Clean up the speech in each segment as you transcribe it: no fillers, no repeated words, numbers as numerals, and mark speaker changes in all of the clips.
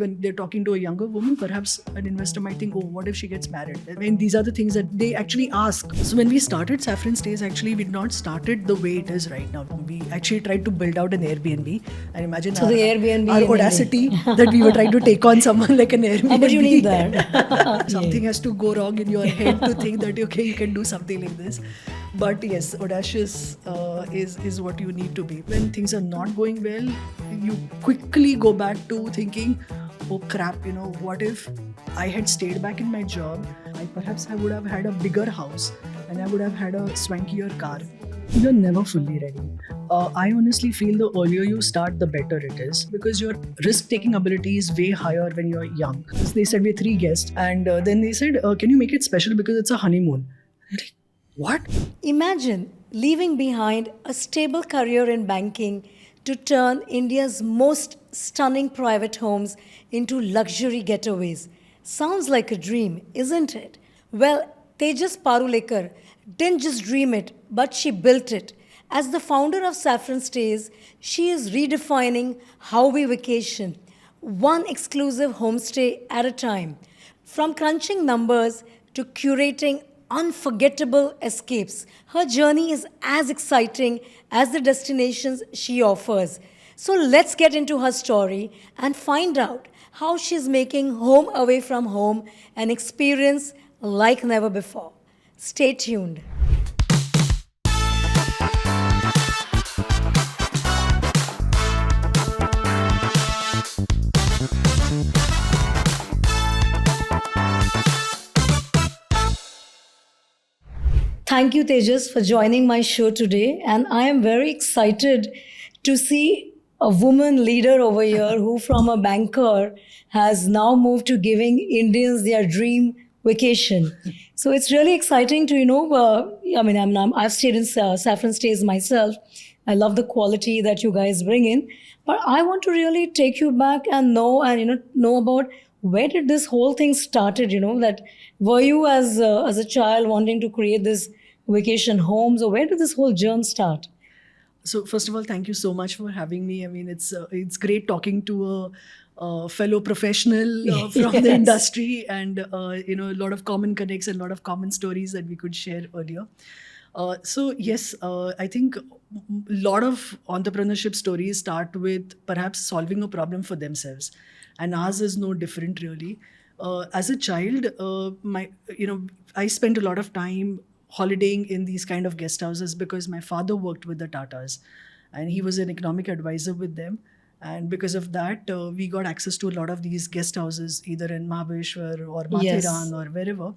Speaker 1: when they're talking to a younger woman, perhaps an investor might think, oh, what if she gets married? I mean, these are the things that they actually ask. So when we started Saffron Stays, actually, we'd not started the way it is right now. We actually tried to build out an Airbnb. And imagine
Speaker 2: So the Airbnb
Speaker 1: our
Speaker 2: in
Speaker 1: audacity that we were trying to take on someone like an Airbnb.
Speaker 2: But you need that.
Speaker 1: Something has to go wrong in your head to think that, okay, you can do something like this. But yes, audacious is what you need to be. When things are not going well, you quickly go back to thinking, oh crap, what if I had stayed back in my job? I would have had a bigger house and I would have had a swankier car. You're never fully ready. I honestly feel the earlier you start, the better it is, because your risk-taking ability is way higher when you're young. So they said we had 3 guests, and then they said, can you make it special because it's a honeymoon? I'm like, what?
Speaker 2: Imagine leaving behind a stable career in banking to turn India's most stunning private homes into luxury getaways. Sounds like a dream, isn't it? Well, Tejas Parulekar didn't just dream it, but she built it. As the founder of Saffron Stays, she is redefining how we vacation, one exclusive homestay at a time. From crunching numbers to curating unforgettable escapes, her journey is as exciting as the destinations she offers. So let's get into her story and find out how she's making home away from home an experience like never before. Stay tuned. Thank you, Tejas, for joining my show today. And I am very excited to see a woman leader over here who, from a banker, has now moved to giving Indians their dream vacation. So it's really exciting to, I've stayed in Saffron Stays myself. I love the quality that you guys bring in. But I want to really take you back and know about where did this whole thing started, that were you as a child wanting to create this vacation homes, or where did this whole germ start?
Speaker 1: So first of all, thank you so much for having me. I mean, it's great talking to a fellow professional from the industry, and a lot of common connects and a lot of common stories that we could share earlier. So yes, I think a lot of entrepreneurship stories start with perhaps solving a problem for themselves, and ours is no different really. As a child, I spent a lot of time holidaying in these kind of guest houses because my father worked with the Tatas, and he was an economic advisor with them. And because of that, we got access to a lot of these guest houses, either in Mahabaleshwar or Mathiran or wherever.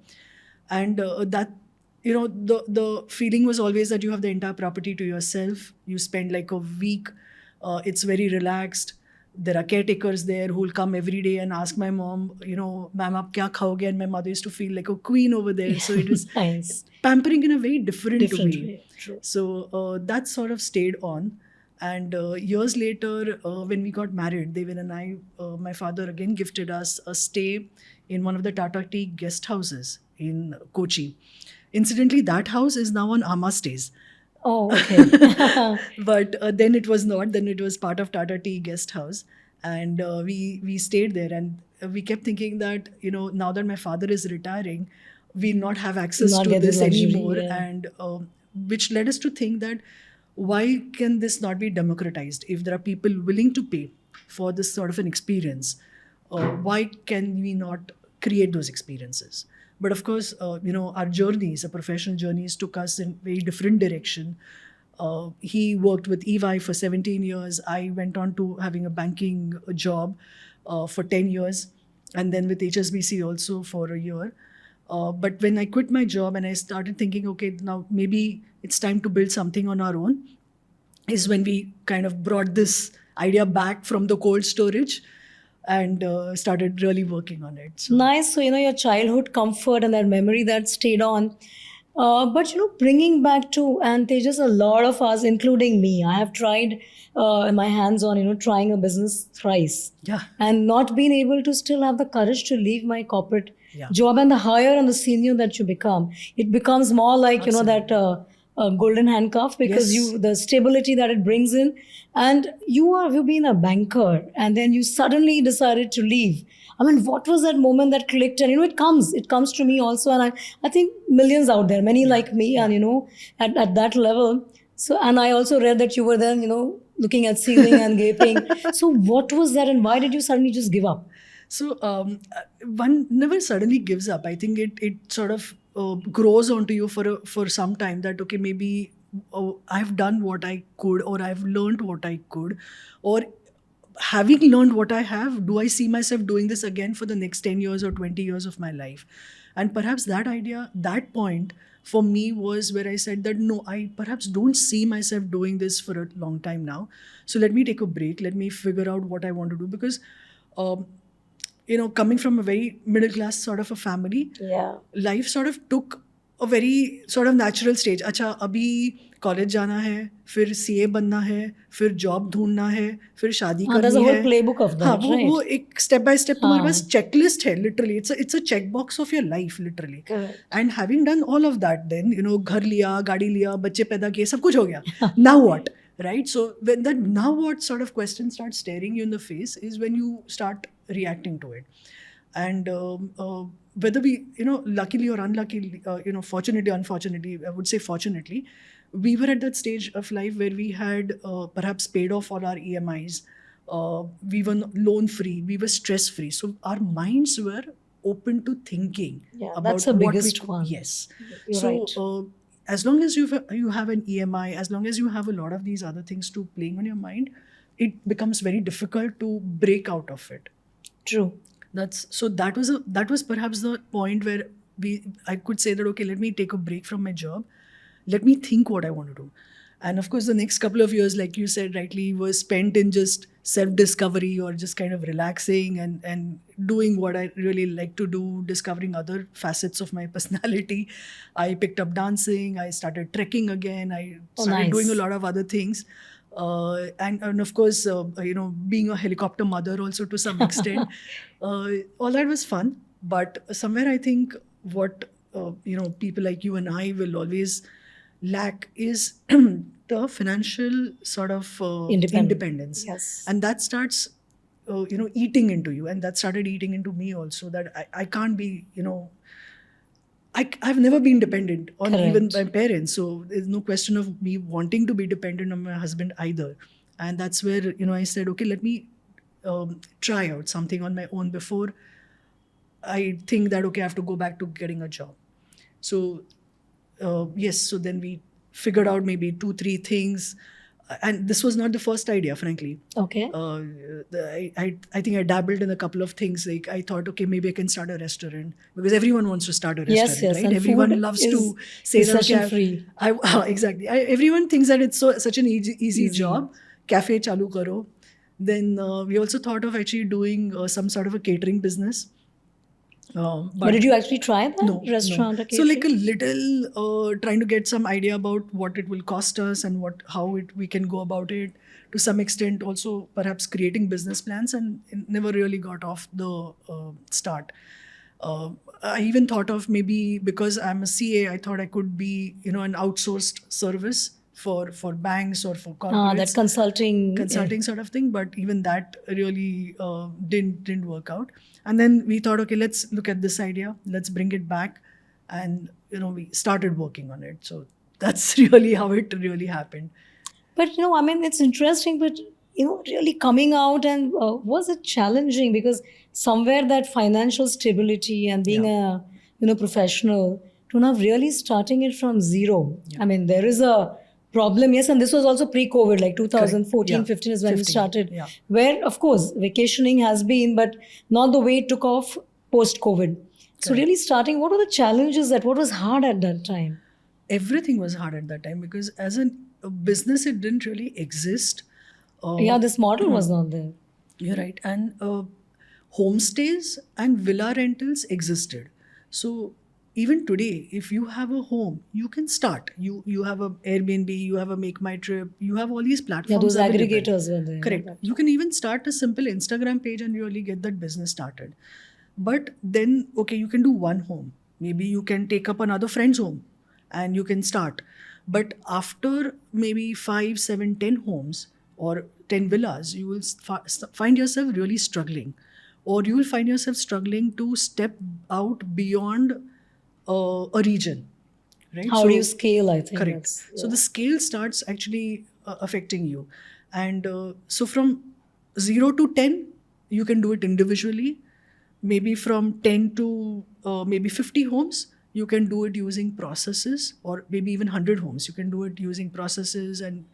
Speaker 1: And the feeling was always that you have the entire property to yourself. You spend like a week. It's very relaxed. There are caretakers there who will come every day and ask my mom, ma'am, aap kya khaoge? And my mother used to feel like a queen over there. So it was
Speaker 2: nice.
Speaker 1: Pampering in a very different way.
Speaker 2: True.
Speaker 1: So that sort of stayed on. And years later, when we got married, Devin and I, my father again gifted us a stay in one of the Tata Tea guest houses in Kochi. Incidentally, that house is now on Ama Stays.
Speaker 2: Oh, okay.
Speaker 1: But then it was not. Then it was part of Tata Tea guest house. And we stayed there. And we kept thinking that, now that my father is retiring, we'll not have access to this anymore.
Speaker 2: Yeah.
Speaker 1: And which led us to think that why can this not be democratized? If there are people willing to pay for this sort of an experience, why can we not create those experiences? But of course, our journeys, our professional journeys took us in very different direction. He worked with EY for 17 years. I went on to having a banking job for 10 years. And then with HSBC also for a year. But when I quit my job and I started thinking, okay, now maybe it's time to build something on our own, is when we kind of brought this idea back from the cold storage and started really working on it.
Speaker 2: So. Nice. So, your childhood comfort and that memory that stayed on. But, bringing back to, and Tejas, a lot of us, including me, I have tried my hands on, trying a business thrice.
Speaker 1: Yeah.
Speaker 2: And not being able to still have the courage to leave my corporate job. And the higher and the senior that you become, it becomes more like, that golden handcuff because
Speaker 1: Yes.
Speaker 2: the stability that it brings in, and you've been a banker, and then you suddenly decided to leave. I mean, what was that moment that clicked? And it comes to me also, and I think millions out there, many like me, and at that level. So, and I also read that you were then, looking at ceiling and gaping. So, what was that, and why did you suddenly just give up?
Speaker 1: So one never suddenly gives up. I think it sort of grows onto you for some time that okay, maybe I've done what I could, or I've learned what I could, or having learned what I have, do I see myself doing this again for the next 10 years or 20 years of my life? And perhaps that idea, that point for me was where I said that no, I perhaps don't see myself doing this for a long time now. So let me take a break. Let me figure out what I want to do because. Um, coming from a very middle class sort of a family,
Speaker 2: Yeah.
Speaker 1: life sort of took a very sort of natural stage. अच्छा अभी college जाना है, फिर CA बनना है, फिर job ढूंढना है, फिर शादी
Speaker 2: There's a
Speaker 1: करनी
Speaker 2: whole
Speaker 1: है.
Speaker 2: playbook of that,
Speaker 1: हाँ,
Speaker 2: right?
Speaker 1: वो एक स्टेप बाय स्टेप तुम्हारे
Speaker 2: हाँ.
Speaker 1: पास चेकलिस्ट है literally. It's a check box of your life literally.
Speaker 2: Correct.
Speaker 1: And having done all of that then घर लिया, गाड़ी लिया, बच्चे पैदा किए, सब कुछ हो गया. Now what? Right? So when that now what sort of question starts staring you in the face is when you start reacting to it. And whether we, luckily or unluckily, fortunately, unfortunately, I would say fortunately, we were at that stage of life where we had perhaps paid off all our EMIs. We were loan free. We were stress free. So our minds were open to thinking
Speaker 2: Yeah,
Speaker 1: about
Speaker 2: that's the
Speaker 1: what
Speaker 2: biggest
Speaker 1: we
Speaker 2: one.
Speaker 1: Yes.
Speaker 2: You're
Speaker 1: So
Speaker 2: right.
Speaker 1: as long as you have an EMI, as long as you have a lot of these other things to playing on your mind, it becomes very difficult to break out of it.
Speaker 2: True.
Speaker 1: That was perhaps the point where I could say that okay, let me take a break from my job, let me think what I want to do. And of course the next couple of years, like you said rightly, was spent in just self-discovery or just kind of relaxing and doing what I really like to do, discovering other facets of my personality. I picked up dancing, I started trekking again, I started doing a
Speaker 2: nice.
Speaker 1: lot of other things. And of course, being a helicopter mother also to some extent. All that was fun. But somewhere I think what, people like you and I will always lack is the financial sort of independence.
Speaker 2: Yes.
Speaker 1: And that starts, eating into you. And that started eating into me also, that I can't be, I've never been dependent on
Speaker 2: Correct.
Speaker 1: even my parents. So there's no question of me wanting to be dependent on my husband either. And that's where, I said, okay, let me try out something on my own before I think that, okay, I have to go back to getting a job. So, yes, so then we figured out maybe 2-3 things. And this was not the first idea, frankly.
Speaker 2: Okay.
Speaker 1: I think I dabbled in a couple of things. Like I thought, okay, maybe I can start a restaurant because everyone wants to start a restaurant,
Speaker 2: Yes,
Speaker 1: right?
Speaker 2: and
Speaker 1: Everyone
Speaker 2: food
Speaker 1: loves
Speaker 2: is
Speaker 1: to say that. Okay,
Speaker 2: recession-free.
Speaker 1: Exactly. Everyone thinks that it's such an easy job. Cafe chalu karo. Then we also thought of actually doing some sort of a catering business.
Speaker 2: But did you actually try that restaurant?
Speaker 1: No. So like a little trying to get some idea about what it will cost us and how we can go about it. To some extent, also perhaps creating business plans, and it never really got off the start. I even thought of maybe because I'm a CA, I thought I could be an outsourced service for banks or for corporates.
Speaker 2: That consulting
Speaker 1: Sort of thing, but even that really didn't work out. And then we thought, okay, let's look at this idea, let's bring it back, and we started working on it. So that's really how it really happened.
Speaker 2: But I mean, it's interesting, but really coming out, and was it challenging? Because somewhere that financial stability and being a professional, to now really starting it from zero. I mean, there is a problem, yes, and this was also pre-COVID, like 2014, 15 is when we started, where of course vacationing has been, but not the way it took off post-COVID. So really starting, what were the challenges what was hard at that time?
Speaker 1: Everything was hard at that time because as a business, it didn't really exist.
Speaker 2: This model was not there.
Speaker 1: You're right. And homestays and villa rentals existed. So even today, if you have a home, you can start. You have a Airbnb, you have a Make My Trip, you have all these platforms.
Speaker 2: Yeah, those
Speaker 1: available.
Speaker 2: aggregators were there.
Speaker 1: Correct. You can even start a simple Instagram page and really get that business started. But then, okay, you can do one home. Maybe you can take up another friend's home and you can start. But after maybe 5, 7, 10 homes or 10 villas, you will find yourself really struggling, or you will find yourself struggling to step out beyond a region, right?
Speaker 2: How do you scale? I think
Speaker 1: Correct.
Speaker 2: that's
Speaker 1: So the scale starts actually affecting you, and so from 0 to 10, you can do it individually. Maybe from 10 to maybe 50 homes, you can do it using processes, or maybe even 100 homes, you can do it using processes and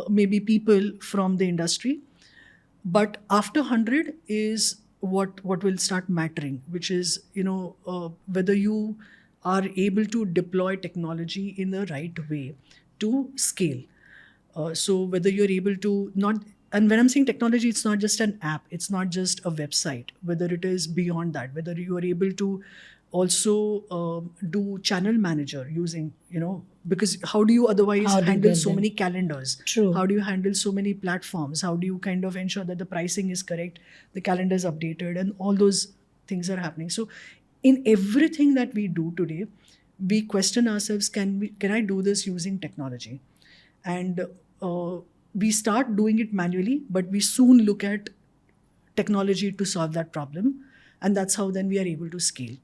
Speaker 1: maybe people from the industry. But after 100 is what will start mattering, which is, whether you are able to deploy technology in the right way to scale. So whether you're able to not, and when I'm saying technology, it's not just an app, it's not just a website, whether it is beyond that, whether you are able to also do channel manager using, because how do you otherwise
Speaker 2: How do you
Speaker 1: handle
Speaker 2: get
Speaker 1: so
Speaker 2: them?
Speaker 1: many calendars?
Speaker 2: True.
Speaker 1: How do you handle so many platforms? How do you kind of ensure that the pricing is correct, the calendar is updated, and all those things are happening? So in everything that we do today, we question ourselves, can I do this using technology? And we start doing it manually, but we soon look at technology to solve that problem, and that's how then we are able to scale.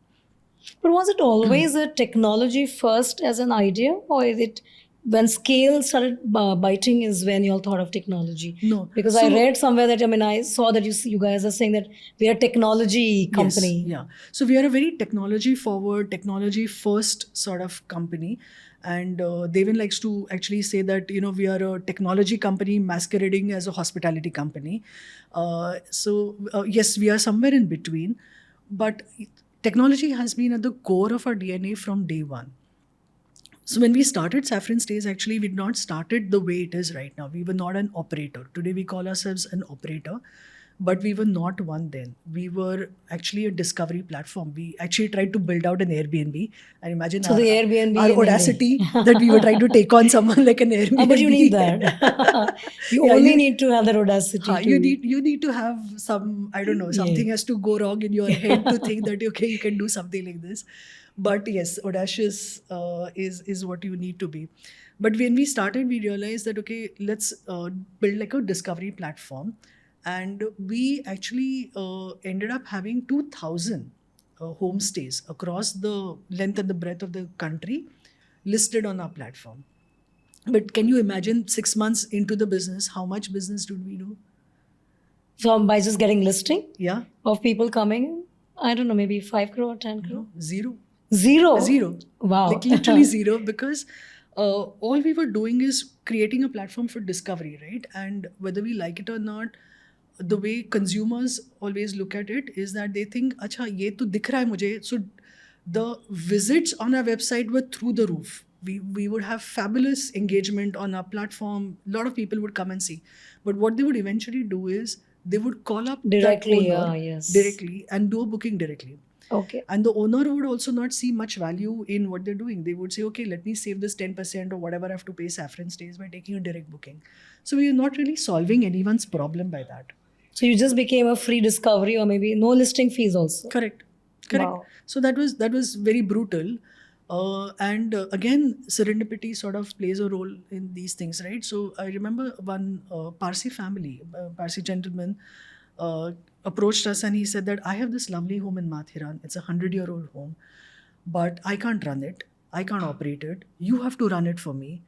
Speaker 2: But was it always a technology first as an idea, or is it when scale started biting is when you all thought of technology?
Speaker 1: No.
Speaker 2: Because I
Speaker 1: So-
Speaker 2: read somewhere that I saw that you guys are saying that we are a technology company.
Speaker 1: Yes, yeah. So we are a very technology forward, technology first sort of company. And Devin likes to actually say that, we are a technology company masquerading as a hospitality company. Yes, we are somewhere in between. But technology has been at the core of our DNA from day one. So when we started Saffron Stays, actually, we did not started the way it is right now. We were not an operator. Today we call ourselves an operator, but we were not one then. We were actually a discovery platform. We actually tried to build out an Airbnb. And imagine
Speaker 2: So the Airbnb
Speaker 1: our
Speaker 2: in India.
Speaker 1: audacity that we were trying to take on someone like an Airbnb.
Speaker 2: Oh, but you need that. you
Speaker 1: Yeah,
Speaker 2: only need to have that audacity
Speaker 1: Ha,
Speaker 2: to.
Speaker 1: you need to have some, I don't know, something has to go wrong in your head to think that okay, you can do something like this. But yes, audacious is what you need to be. But when we started, we realized that okay, let's build like a discovery platform, and we actually ended up having 2,000 homestays across the length and the breadth of the country listed on our platform. But can you imagine 6 months into the business, how much business did we do?
Speaker 2: So by just getting listing
Speaker 1: Yeah,
Speaker 2: of people coming, I don't know, maybe 5 crore, 10 crore?
Speaker 1: zero.
Speaker 2: Zero.
Speaker 1: Zero.
Speaker 2: Wow.
Speaker 1: Like literally zero, because all we were doing is creating a platform for discovery, right? And whether we like it or not, the way consumers always look at it is that they think, acha, ye to dikh raha hai mujhe. So the visits on our website were through the roof. We would have fabulous engagement on our platform. A lot of people would come and see. But what they would eventually do is they would call up
Speaker 2: Directly,
Speaker 1: that owner
Speaker 2: yes.
Speaker 1: directly and do a booking directly.
Speaker 2: Okay.
Speaker 1: And the owner would also not see much value in what they're doing. They would say, okay, let me save this 10% or whatever I have to pay Saffron Stays by taking a direct booking. So we are not really solving anyone's problem by that.
Speaker 2: So you just became a free discovery, or maybe no listing fees also.
Speaker 1: Correct.
Speaker 2: Wow.
Speaker 1: So that was very brutal. And again, serendipity sort of plays a role in these things, right? So I remember one Parsi family, Parsi gentleman, approached us and he said that I have this lovely home in Mathiran. It's a 100-year-old home, but I can't run it. I can't operate it. You have to run it for me.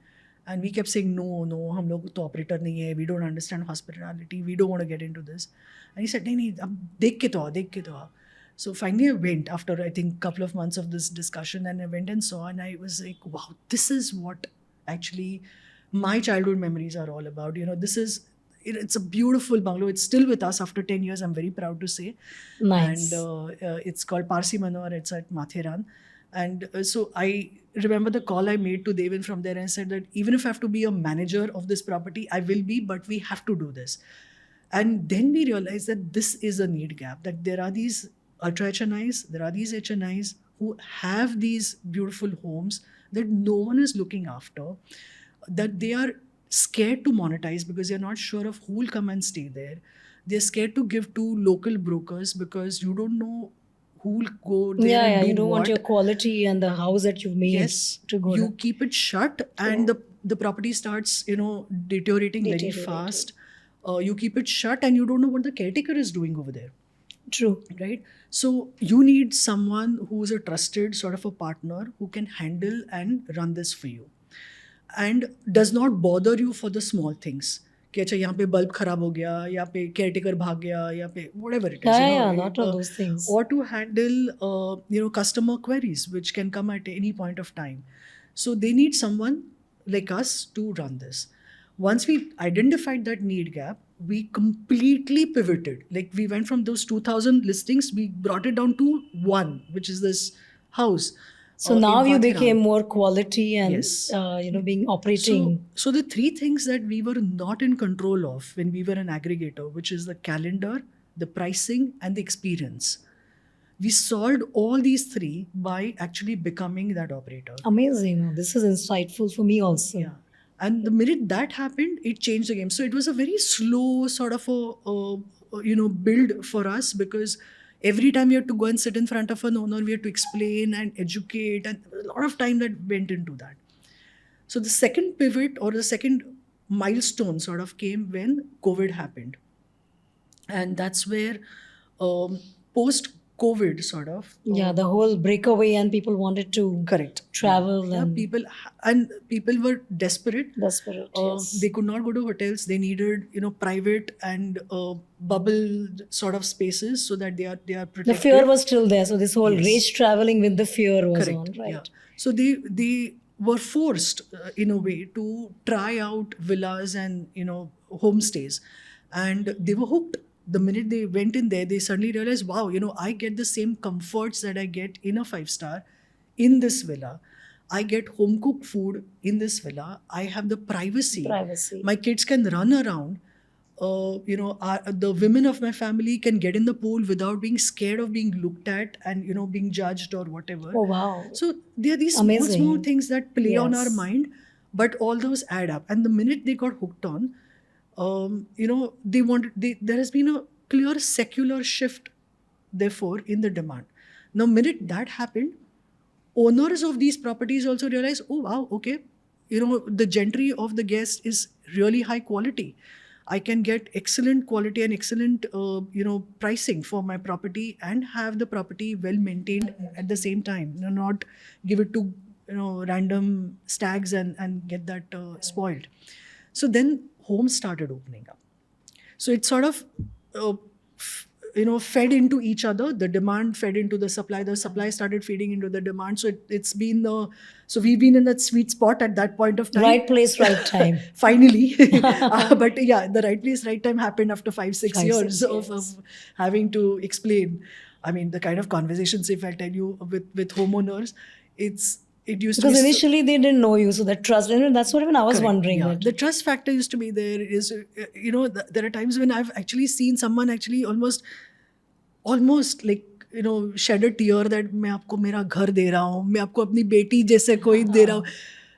Speaker 1: And we kept saying, no, hum log to operator nahi hai. We don't understand hospitality. We don't want to get into this. And he said, nahi, ab dekh ke to aao, dekh ke to aao. So finally I went after I think a couple of months of this discussion, and I went and saw, and I was like, wow, this is what actually my childhood memories are all about. It's a beautiful bungalow. It's still with us after 10 years, I'm very proud to say.
Speaker 2: Nice.
Speaker 1: And it's called Parsi Manohar. It's at Mathiran. And so I remember the call I made to Devin from there, and I said that even if I have to be a manager of this property, I will be, but we have to do this. And then we realized that this is a need gap, that there are these ultra HNIs, there are these HNIs who have these beautiful homes that no one is looking after, that they are scared to monetize because they're not sure of who will come and stay there. They're scared to give to local brokers because you don't know who'll go there
Speaker 2: Yeah,
Speaker 1: and
Speaker 2: yeah.
Speaker 1: do
Speaker 2: You don't want
Speaker 1: what.
Speaker 2: your quality and the house that you've made
Speaker 1: Yes,
Speaker 2: to go
Speaker 1: you
Speaker 2: down.
Speaker 1: keep it shut, and the property starts, deteriorating very
Speaker 2: Deteriorating.
Speaker 1: fast. You keep it shut, and you don't know what the caretaker is doing over there,
Speaker 2: True.
Speaker 1: right? So you need someone who's a trusted sort of a partner who can handle and run this for you, and does not bother you for the small things. कि अच्छा यहाँ पे bulb खराब हो गया, यहाँ पे caretaker भाग गया, यहाँ पे whatever it is,
Speaker 2: Yeah, yeah, lot of those things.
Speaker 1: or to handle customer queries which can come at any point of time. So they need someone like us to run this. Once we identified that need gap, we completely pivoted. Like we went from those 2,000 listings, we brought it down to one, which is this house.
Speaker 2: So
Speaker 1: in
Speaker 2: now you
Speaker 1: Matheran.
Speaker 2: became more quality and
Speaker 1: Yes.
Speaker 2: being operating.
Speaker 1: So the three things that we were not in control of when we were an aggregator, which is the calendar, the pricing, and the experience. We solved all these three by actually becoming that operator.
Speaker 2: Amazing. This is insightful for me also.
Speaker 1: Yeah. And the minute that happened, it changed the game. So it was a very slow sort of build for us, because every time we had to go and sit in front of an owner, we had to explain and educate, and a lot of time that went into that. So the second pivot, or the second milestone sort of came when COVID happened. And that's where post-COVID sort of...
Speaker 2: Yeah, the whole breakaway and people wanted to
Speaker 1: Correct.
Speaker 2: travel
Speaker 1: Yeah,
Speaker 2: and
Speaker 1: people were desperate.
Speaker 2: desperate. Yes.
Speaker 1: They could not go to hotels. They needed, private and bubble sort of spaces, so that they are protected.
Speaker 2: The fear was still there. So this whole
Speaker 1: Yes.
Speaker 2: race traveling with the fear was
Speaker 1: Correct.
Speaker 2: on, right?
Speaker 1: Yeah. So they were forced, in a way, to try out villas and homestays, and they were hooked. The minute they went in there, they suddenly realized, wow, I get the same comforts that I get in a 5-star in this villa. I get home cooked food in this villa. I have the privacy.
Speaker 2: Privacy.
Speaker 1: My kids can run around. The women of my family can get in the pool without being scared of being looked at and being judged or whatever.
Speaker 2: Oh, wow.
Speaker 1: So there are these small
Speaker 2: Amazing.
Speaker 1: things that play on our
Speaker 2: Yes.
Speaker 1: mind, but all those add up. And the minute they got hooked on, there has been a clear secular shift, therefore, in the demand. Now, minute that happened, owners of these properties also realize, oh wow, okay, the gentry of the guest is really high quality. I can get excellent quality and excellent pricing for my property, and have the property well maintained at the same time. Not give it to random stags and get that spoiled. So then homes started opening up. So it sort of fed into each other. The demand fed into the supply. The supply started feeding into the demand. So so we've been in that sweet spot at that point of time.
Speaker 2: Right place, right time.
Speaker 1: Finally. But yeah, the right place, right time happened after 5-6 years
Speaker 2: 5-6
Speaker 1: of
Speaker 2: years.
Speaker 1: having to explain. I mean, the kind of conversations, if I tell you, with homeowners, it used to
Speaker 2: Because
Speaker 1: be
Speaker 2: initially they didn't know you, so that trust, and that's what even I was
Speaker 1: Correct,
Speaker 2: wondering.
Speaker 1: yeah.
Speaker 2: that-
Speaker 1: The trust factor used to be there. There are times when I've actually seen someone actually almost like shed a tear that मैं आपको मेरा घर दे रहा हूँ, मैं आपको अपनी बेटी जैसे कोई दे रहा हूँ.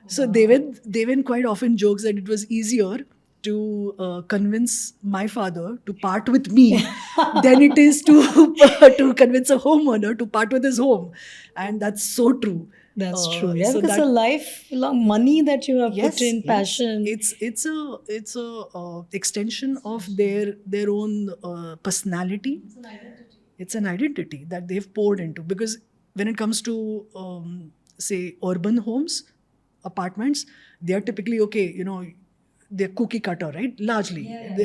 Speaker 1: So Devin quite often jokes that it was easier to convince my father to part with me than it is to convince a homeowner to part with his home, and that's so true.
Speaker 2: That's true. Yeah,
Speaker 1: so
Speaker 2: because
Speaker 1: that-
Speaker 2: the lifelong money that you have
Speaker 1: Yes,
Speaker 2: put in,
Speaker 1: yes.
Speaker 2: passion.
Speaker 1: It's a extension of their own personality. It's an identity that they've poured into. Because when it comes to say urban homes, apartments, they are typically they're cookie cutter, right? Largely,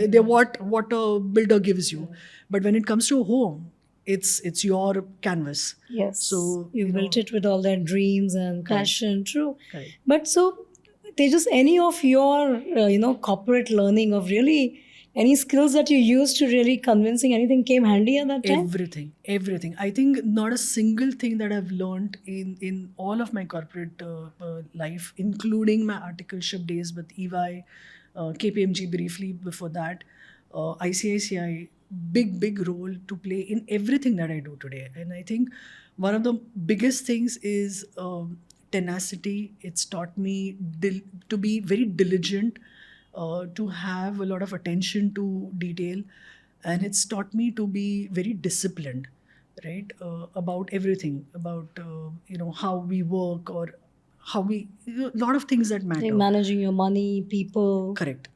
Speaker 1: they're what a builder gives you. But when it comes to a home, it's your canvas.
Speaker 2: Yes.
Speaker 1: So,
Speaker 2: you built it with all their dreams and passion. True.
Speaker 1: Correct.
Speaker 2: But so, Tejas, any of your corporate learning of really any skills that you used to really convincing anything came handy at that time?
Speaker 1: Everything. I think not a single thing that I've learned in all of my corporate life, including my articleship days with EY, KPMG briefly before that, ICICI, big role to play in everything that I do today. And I think one of the biggest things is tenacity. It's taught me to be very diligent, to have a lot of attention to detail, and it's taught me to be very disciplined, right? About everything, about how we work, or how we, a lot of things that
Speaker 2: Like
Speaker 1: matter.
Speaker 2: managing your money, people.
Speaker 1: Correct.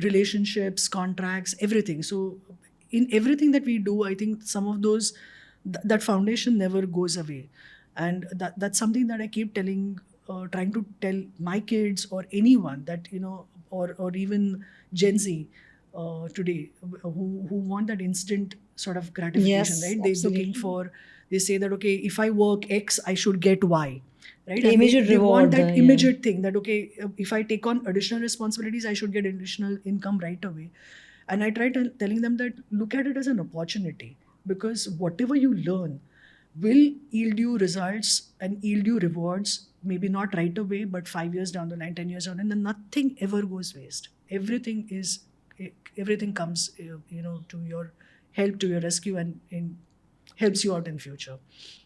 Speaker 1: Relationships, contracts, everything. So in everything that we do, I think some of those, that foundation never goes away, and that's something that I keep telling, trying to tell my kids or anyone that, or even Gen Z today, who want that instant sort of gratification,
Speaker 2: Yes,
Speaker 1: right? They're looking
Speaker 2: absolutely.
Speaker 1: for, they say that, okay, if I work X, I should get Y, right?
Speaker 2: The
Speaker 1: And they,
Speaker 2: immediate
Speaker 1: they want
Speaker 2: reward,
Speaker 1: that
Speaker 2: yeah.
Speaker 1: immediate thing that, okay, if I take on additional responsibilities, I should get additional income right away. And I try telling them that, look at it as an opportunity, because whatever you learn will yield you results and yield you rewards, maybe not right away, but 5 years down the line, 10 years down, and then nothing ever goes waste. Everything comes, to your help, to your rescue, and helps you out in future.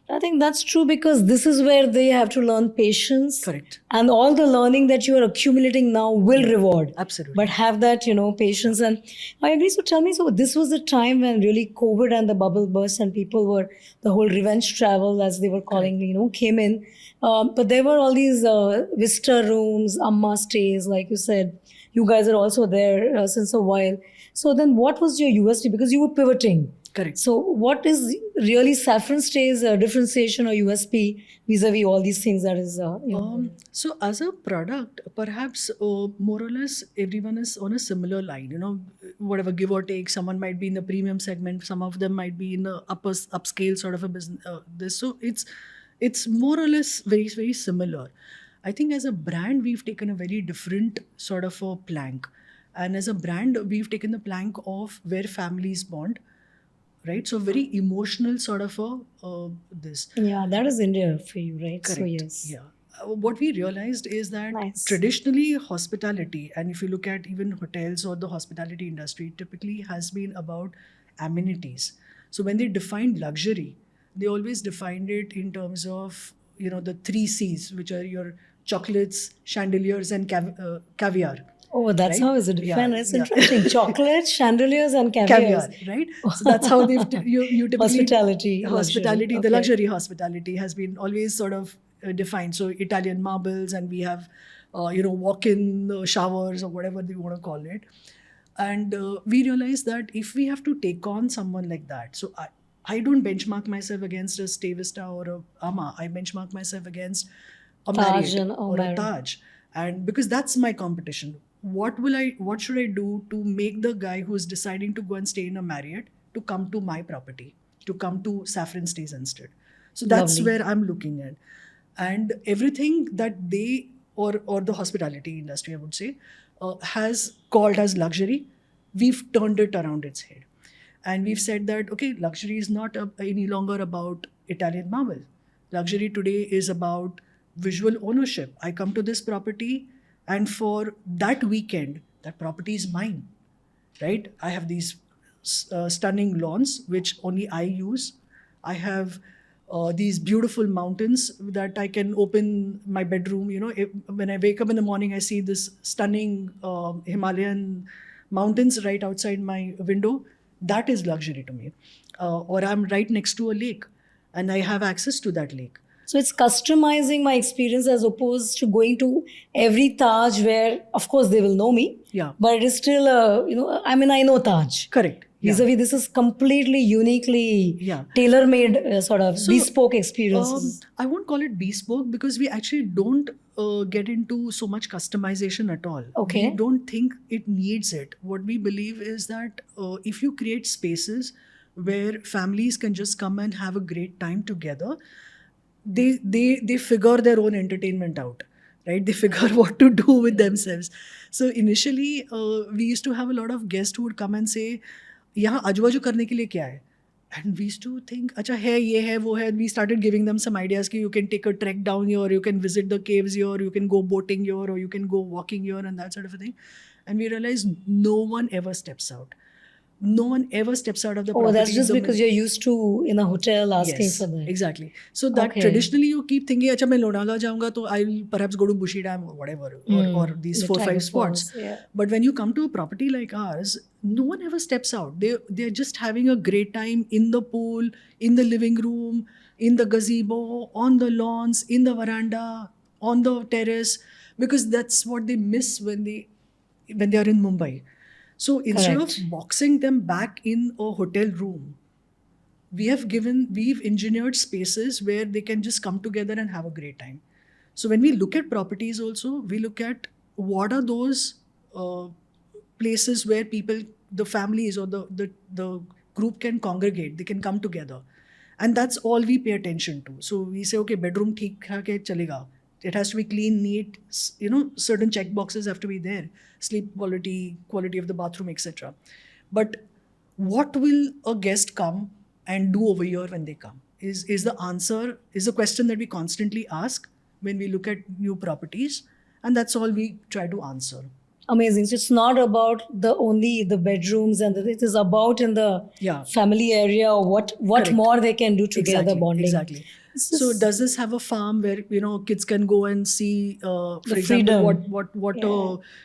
Speaker 2: I think that's true because this is where they have to learn patience.
Speaker 1: Correct.
Speaker 2: And all the learning that you are accumulating now will reward.
Speaker 1: Absolutely.
Speaker 2: But have that, patience. And I agree. So tell me, so this was the time when really COVID and the bubble burst and people were, the whole revenge travel, as they were calling, came in. But there were all these visitor rooms, Amma stays, like you said. You guys are also there since a while. So then what was your USP? Because you were pivoting.
Speaker 1: Correct.
Speaker 2: So, what is really Saffron Stay's differentiation or USP vis-a-vis all these things that is,
Speaker 1: So as a product, perhaps more or less everyone is on a similar line. Whatever, give or take, someone might be in the premium segment, some of them might be in the upscale sort of a business. So it's more or less very, very similar. I think as a brand, we've taken a very different sort of a plank, and as a brand, we've taken the plank of where families bond, right? So very emotional sort of a this.
Speaker 2: yeah, that is India for you, right?
Speaker 1: Correct.
Speaker 2: So, yes.
Speaker 1: Yeah. What we realized is that
Speaker 2: Nice.
Speaker 1: traditionally hospitality, and if you look at even hotels or the hospitality industry, typically has been about amenities. So when they defined luxury, they always defined it in terms of, the three C's, which are your chocolates, chandeliers, and caviar.
Speaker 2: Oh, that's
Speaker 1: Right?
Speaker 2: how is it
Speaker 1: Yeah,
Speaker 2: defined? It's
Speaker 1: yeah.
Speaker 2: interesting. Chocolate, chandeliers, and caviars.
Speaker 1: Caviar, right? So that's how you typically,
Speaker 2: Hospitality, luxury.
Speaker 1: hospitality, the
Speaker 2: Okay.
Speaker 1: luxury hospitality has been always sort of defined. So Italian marbles, and we have walk-in showers, or whatever they want to call it. And we realized that if we have to take on someone like that, so I don't benchmark myself against a Stay Vista or a Ama. I benchmark myself against a
Speaker 2: Taj
Speaker 1: Marriott
Speaker 2: and
Speaker 1: or a
Speaker 2: Marriott.
Speaker 1: Taj, and because that's my competition. What should I do to make the guy who's deciding to go and stay in a Marriott to come to my property, to come to Saffron Stays instead? So that's
Speaker 2: Lovely.
Speaker 1: where I'm looking at, and everything that they, or the hospitality industry, I would say, has called as luxury, we've turned it around its head, and we've said that, okay, luxury is not any longer about Italian marble. Luxury today is about visual ownership. I come to this property, and for that weekend, that property is mine, right? I have these stunning lawns, which only I use. I have these beautiful mountains that I can open my bedroom. When I wake up in the morning, I see this stunning Himalayan mountains right outside my window. That is luxury to me. Or I'm right next to a lake, and I have access to that lake.
Speaker 2: So it's customizing my experience as opposed to going to every Taj where, of course, they will know me.
Speaker 1: Yeah.
Speaker 2: But it is still, I know Taj.
Speaker 1: Correct. Yeah.
Speaker 2: Vis-a-vis, this is completely uniquely
Speaker 1: Yeah.
Speaker 2: tailor-made sort of
Speaker 1: So,
Speaker 2: bespoke experiences.
Speaker 1: I won't call it bespoke, because we actually don't get into so much customization at all.
Speaker 2: Okay.
Speaker 1: We don't think it needs it. What we believe is that if you create spaces where families can just come and have a great time together, they figure their own entertainment out, right? They figure what to do with themselves. So initially, we used to have a lot of guests who would come and say, यहाँ आजू बाजू करने के लिए क्या है? And we used to think, अच्छा है, ये है, वो है. We started giving them some ideas कि you can take a trek down here, you can visit the caves here, you can go boating here, or you can go walking here, and that sort of a thing. And we realized no one ever steps out. No one ever steps out of the
Speaker 2: Oh,
Speaker 1: property.
Speaker 2: that's just
Speaker 1: the
Speaker 2: because you're used to in a hotel asking
Speaker 1: Yes,
Speaker 2: for that.
Speaker 1: exactly. So that
Speaker 2: Okay.
Speaker 1: traditionally you keep thinking, "Acha, मैं लोनावला जाऊंगा तो I'll perhaps go to Bushi Dam or whatever, or these
Speaker 2: The
Speaker 1: 4-5
Speaker 2: Tiger
Speaker 1: spots."
Speaker 2: Falls, yeah.
Speaker 1: But when you come to a property like ours, no one ever steps out. They're just having a great time in the pool, in the living room, in the gazebo, on the lawns, in the veranda, on the terrace, because that's what they miss when they are in Mumbai. So instead of
Speaker 2: Correct.
Speaker 1: boxing them back in a hotel room, we've engineered spaces where they can just come together and have a great time. So when we look at properties also, we look at what are those uh, places where people, the families or the group can congregate, they can come together, and that's all we pay attention to. So we say, okay, bedroom theek hai chalega, it has to be clean, neat, certain check boxes have to be there, sleep quality of the bathroom, etc. But what will a guest come and do over here when they come is the question that we constantly ask when we look at new properties, and that's all we try to answer.
Speaker 2: Amazing. So it's not about only the bedrooms it is about in the
Speaker 1: Yeah.
Speaker 2: family area or what
Speaker 1: Correct.
Speaker 2: more they can do together,
Speaker 1: Exactly,
Speaker 2: bonding.
Speaker 1: exactly.
Speaker 2: This
Speaker 1: So
Speaker 2: is
Speaker 1: does this have a farm where kids can go and see, for
Speaker 2: The
Speaker 1: example,
Speaker 2: freedom.
Speaker 1: what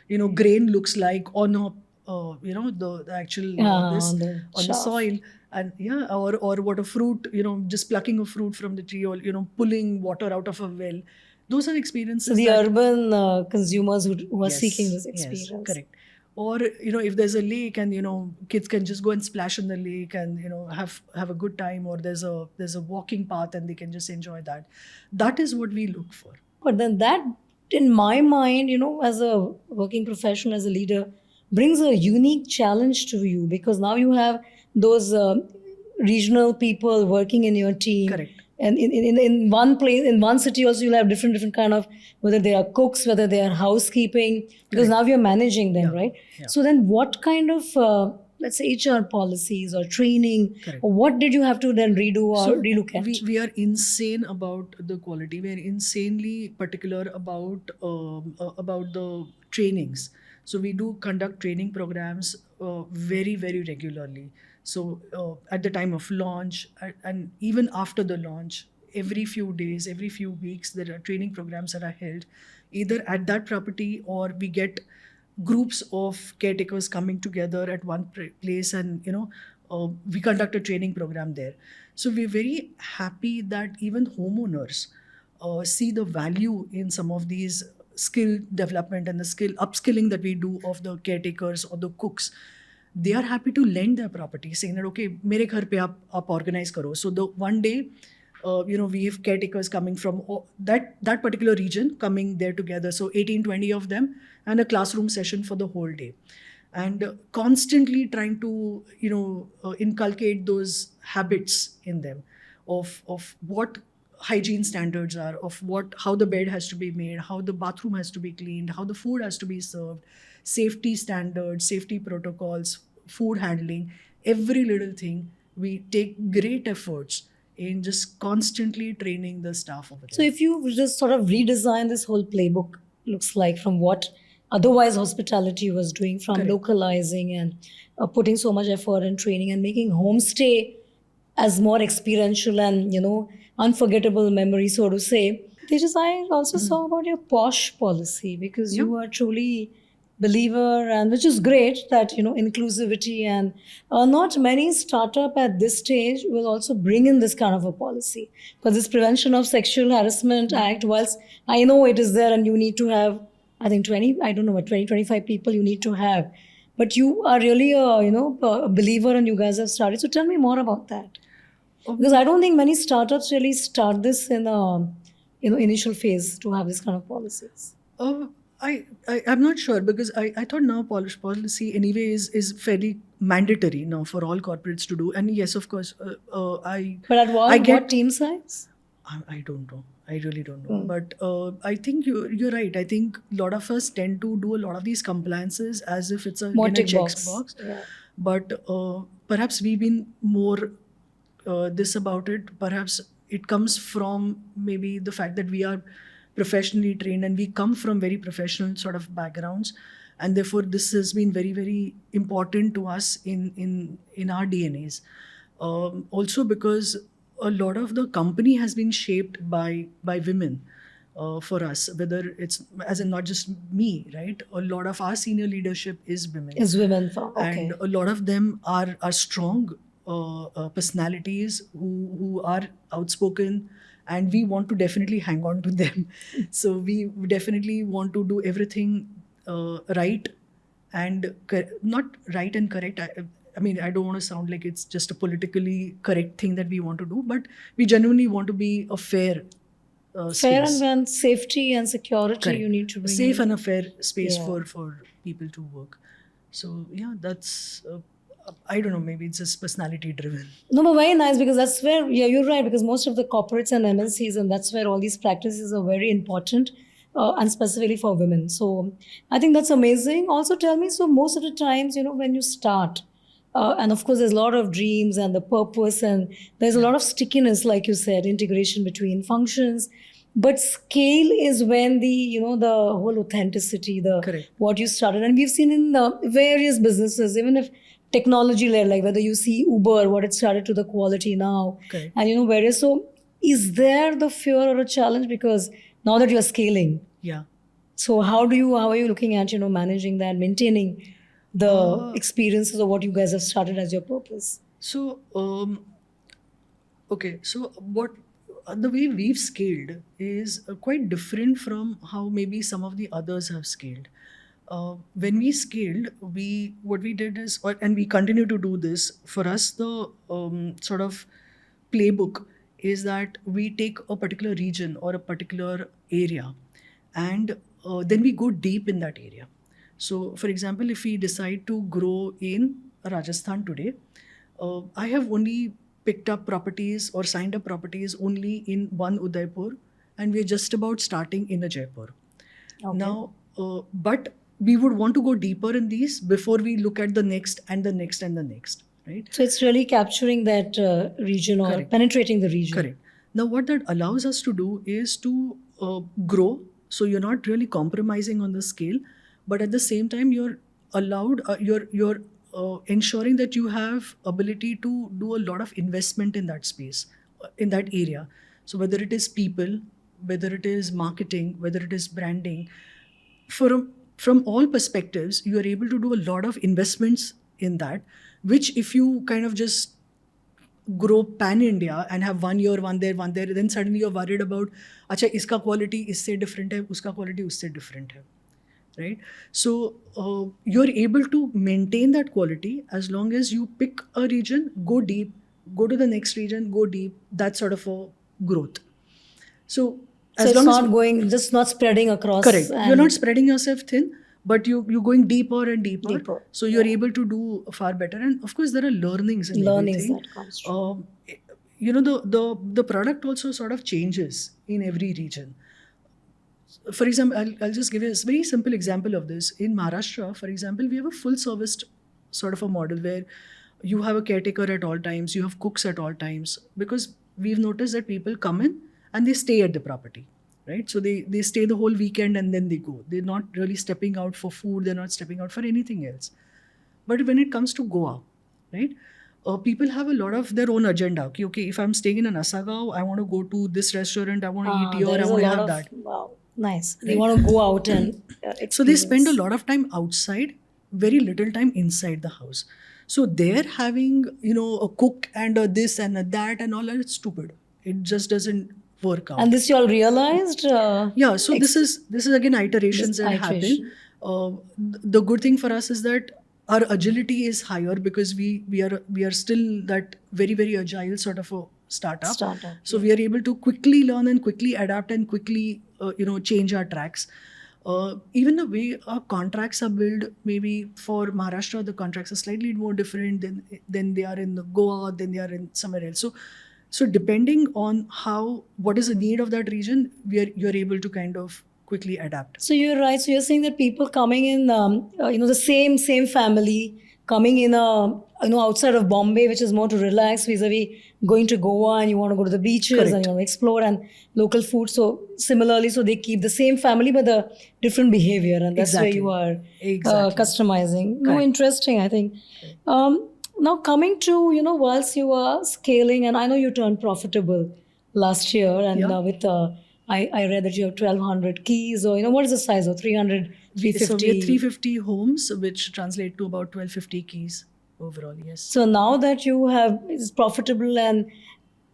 Speaker 2: Yeah.
Speaker 1: grain looks like on a the actual this
Speaker 2: On the
Speaker 1: on the
Speaker 2: shaft.
Speaker 1: soil, and or what a fruit, just plucking a fruit from the tree, or pulling water out of a well. Those are experiences
Speaker 2: So the
Speaker 1: that
Speaker 2: urban consumers who are seeking this
Speaker 1: yes,
Speaker 2: experience.
Speaker 1: correct. Or if there's a lake and kids can just go and splash in the lake and have a good time, or there's a walking path and they can just enjoy that. That is what we look for.
Speaker 2: But then that, in my mind, as a working professional, as a leader, brings a unique challenge to you because now you have those regional people working in your team.
Speaker 1: Correct.
Speaker 2: And in one place, in one city also, you'll have different kind of, whether they are cooks, whether they are housekeeping, because
Speaker 1: Correct.
Speaker 2: now you're managing them,
Speaker 1: Yeah,
Speaker 2: right?
Speaker 1: yeah.
Speaker 2: So then what kind of, let's say, HR policies or training,
Speaker 1: Correct.
Speaker 2: or what did you have to then redo or
Speaker 1: So
Speaker 2: relook at?
Speaker 1: we are insane about the quality. We are insanely particular about the trainings. So we do conduct training programs very, very regularly. So at the time of launch, and even after the launch, every few days, every few weeks, there are training programs that are held, either at that property, or we get groups of caretakers coming together at one place, and we conduct a training program there. So we're very happy that even homeowners see the value in some of these skill development and the skill upskilling that we do of the caretakers or the cooks. They are happy to lend their property, saying that, okay, mere ghar pe aap organize karo. So the one day, we have caretakers coming from that particular region coming there together. So 18-20 of them, and a classroom session for the whole day, and constantly trying to inculcate those habits in them of what hygiene standards are, of how the bed has to be made, how the bathroom has to be cleaned, how the food has to be served, safety standards, safety protocols, food handling, every little thing. We take great efforts in just constantly training the staff over there.
Speaker 2: So if you just sort of redesign this whole playbook, looks like, from what otherwise hospitality was doing, from
Speaker 1: Correct.
Speaker 2: localizing and putting so much effort and training and making homestay as more experiential and unforgettable memory, so to say. Tejas, I also saw about your posh policy because you are truly believer, and which is great that inclusivity, and not many startup at this stage will also bring in this kind of a policy, because this Prevention of Sexual Harassment Act, whilst I know it is there and you need to have, I think 20, I don't know what, 25 people you need to have, but you are really a believer and you guys have started. So tell me more about that, because I don't think many startups really start this in a initial phase to have this kind of policies.
Speaker 1: I'm not sure, because I thought now Polish policy anyway is fairly mandatory now for all corporates to do. And yes, of course,
Speaker 2: But at what team size?
Speaker 1: I don't know. I really don't know. But I think you're right. I think a lot of us tend to do a lot of these compliances as if it's a checkbox.
Speaker 2: Yeah.
Speaker 1: But perhaps we've been more this about it. Perhaps it comes from maybe the fact that we are professionally trained and we come from very professional sort of backgrounds, and therefore this has been very, very important to us in our DNAs. Also because a lot of the company has been shaped by women. For us, whether it's as in not just me, right? A lot of our senior leadership is women,
Speaker 2: Is women for okay.
Speaker 1: and a lot of them are strong personalities who are outspoken, and we want to definitely hang on to them. So we definitely want to do everything right and not right and correct. I mean, I don't want to sound like it's just a politically correct thing that we want to do, but we genuinely want to be a fair
Speaker 2: Fair
Speaker 1: space.
Speaker 2: and when safety and security
Speaker 1: Correct.
Speaker 2: you need to bring
Speaker 1: Safe
Speaker 2: in.
Speaker 1: and a fair space
Speaker 2: Yeah.
Speaker 1: for people to work. So yeah, that's I don't know, maybe it's just personality driven.
Speaker 2: No, but very nice because that's where, yeah, you're right, because most of the corporates and MNCs, and that's where all these practices are very important and specifically for women. So I think that's amazing. Also, tell me, so most of the times, when you start, and of course, there's a lot of dreams and the purpose, and there's a lot of stickiness, like you said, integration between functions. But scale is when the whole authenticity,
Speaker 1: Correct.
Speaker 2: what you started, and we've seen in various businesses, even if technology led, like whether you see Uber, what it started to the quality now,
Speaker 1: Correct.
Speaker 2: and various. So, is there the fear or a challenge because now that you're scaling?
Speaker 1: Yeah.
Speaker 2: So how are you looking at managing that, maintaining the experiences of what you guys have started as your purpose?
Speaker 1: So okay, so what the way we've scaled is quite different from how maybe some of the others have scaled. When we scaled, what we did is, and we continue to do this. For us, the sort of playbook is that we take a particular region or a particular area, and then we go deep in that area. So, for example, if we decide to grow in Rajasthan today, I have only picked up properties or signed up properties only in one Udaipur, and we're just about starting in a Jaipur.
Speaker 2: Okay.
Speaker 1: Now, but we would want to go deeper in these before we look at the next and the next and the next, right?
Speaker 2: So it's really capturing that region or
Speaker 1: Correct.
Speaker 2: penetrating the region.
Speaker 1: Correct. Now, what that allows us to do is to grow. So you're not really compromising on the scale, but at the same time, you're allowed. You're ensuring that you have ability to do a lot of investment in that space, in that area. So whether it is people, whether it is marketing, whether it is branding, from all perspectives, you are able to do a lot of investments in that, which if you kind of just grow pan India and have 1 year, one there, then suddenly you're worried about, acha, iska quality isse different hai, uska quality usse different hai, right? So you're able to maintain that quality as long as you pick a region, go deep, go to the next region, go deep, that sort of a growth. So
Speaker 2: So it's just not spreading across.
Speaker 1: Correct. You're not spreading yourself thin, but you're going deeper and deeper.
Speaker 2: Deeper,
Speaker 1: So you're able to do far better. And of course, there are learnings in everything.
Speaker 2: that comes from.
Speaker 1: The product also sort of changes in every region. For example, I'll just give you a very simple example of this. In Maharashtra, for example, we have a full serviced sort of a model where you have a caretaker at all times, you have cooks at all times, because we've noticed that people come in and they stay at the property, right? So they stay the whole weekend and then they go. They're not really stepping out for food, they're not stepping out for anything else. But when it comes to Goa, right? People have a lot of their own agenda. Okay, if I'm staying in an Asagaon, I want to go to this restaurant, I want to eat here, I want to have that.
Speaker 2: Wow, nice. They want to go out and
Speaker 1: So they spend a lot of time outside, very little time inside the house. So they're having, a cook and a this and a that and all that, it's stupid. It just doesn't work out.
Speaker 2: And this you all realized?
Speaker 1: Yeah, so this is again iterations that
Speaker 2: iteration.
Speaker 1: happen. The good thing for us is that our agility is higher because we are still that very, very agile sort of a startup. So we are able to quickly learn and quickly adapt and quickly change our tracks. Even the way our contracts are built, maybe for Maharashtra the contracts are slightly more different than they are in the Goa, than they are in somewhere else. So depending on what is the need of that region, you're able to kind of quickly adapt.
Speaker 2: So you're right. So you're saying that people coming in, the same family coming in a outside of Bombay, which is more to relax, vis-a-vis going to Goa and you want to go to the beaches and
Speaker 1: Correct.
Speaker 2: you want to explore and local food. So similarly, so they keep the same family but the different behavior, and that's where you are
Speaker 1: Exactly.
Speaker 2: customizing. No,
Speaker 1: Correct.
Speaker 2: interesting, I think. Now coming to, whilst you are scaling, and I know you turned profitable last year, and
Speaker 1: Yeah.
Speaker 2: with I read that you have 1,200 keys, or what is the size of 300,
Speaker 1: So we
Speaker 2: 350?
Speaker 1: have 350 homes, which translate to about 1250 keys overall. Yes.
Speaker 2: So now that you have is profitable, and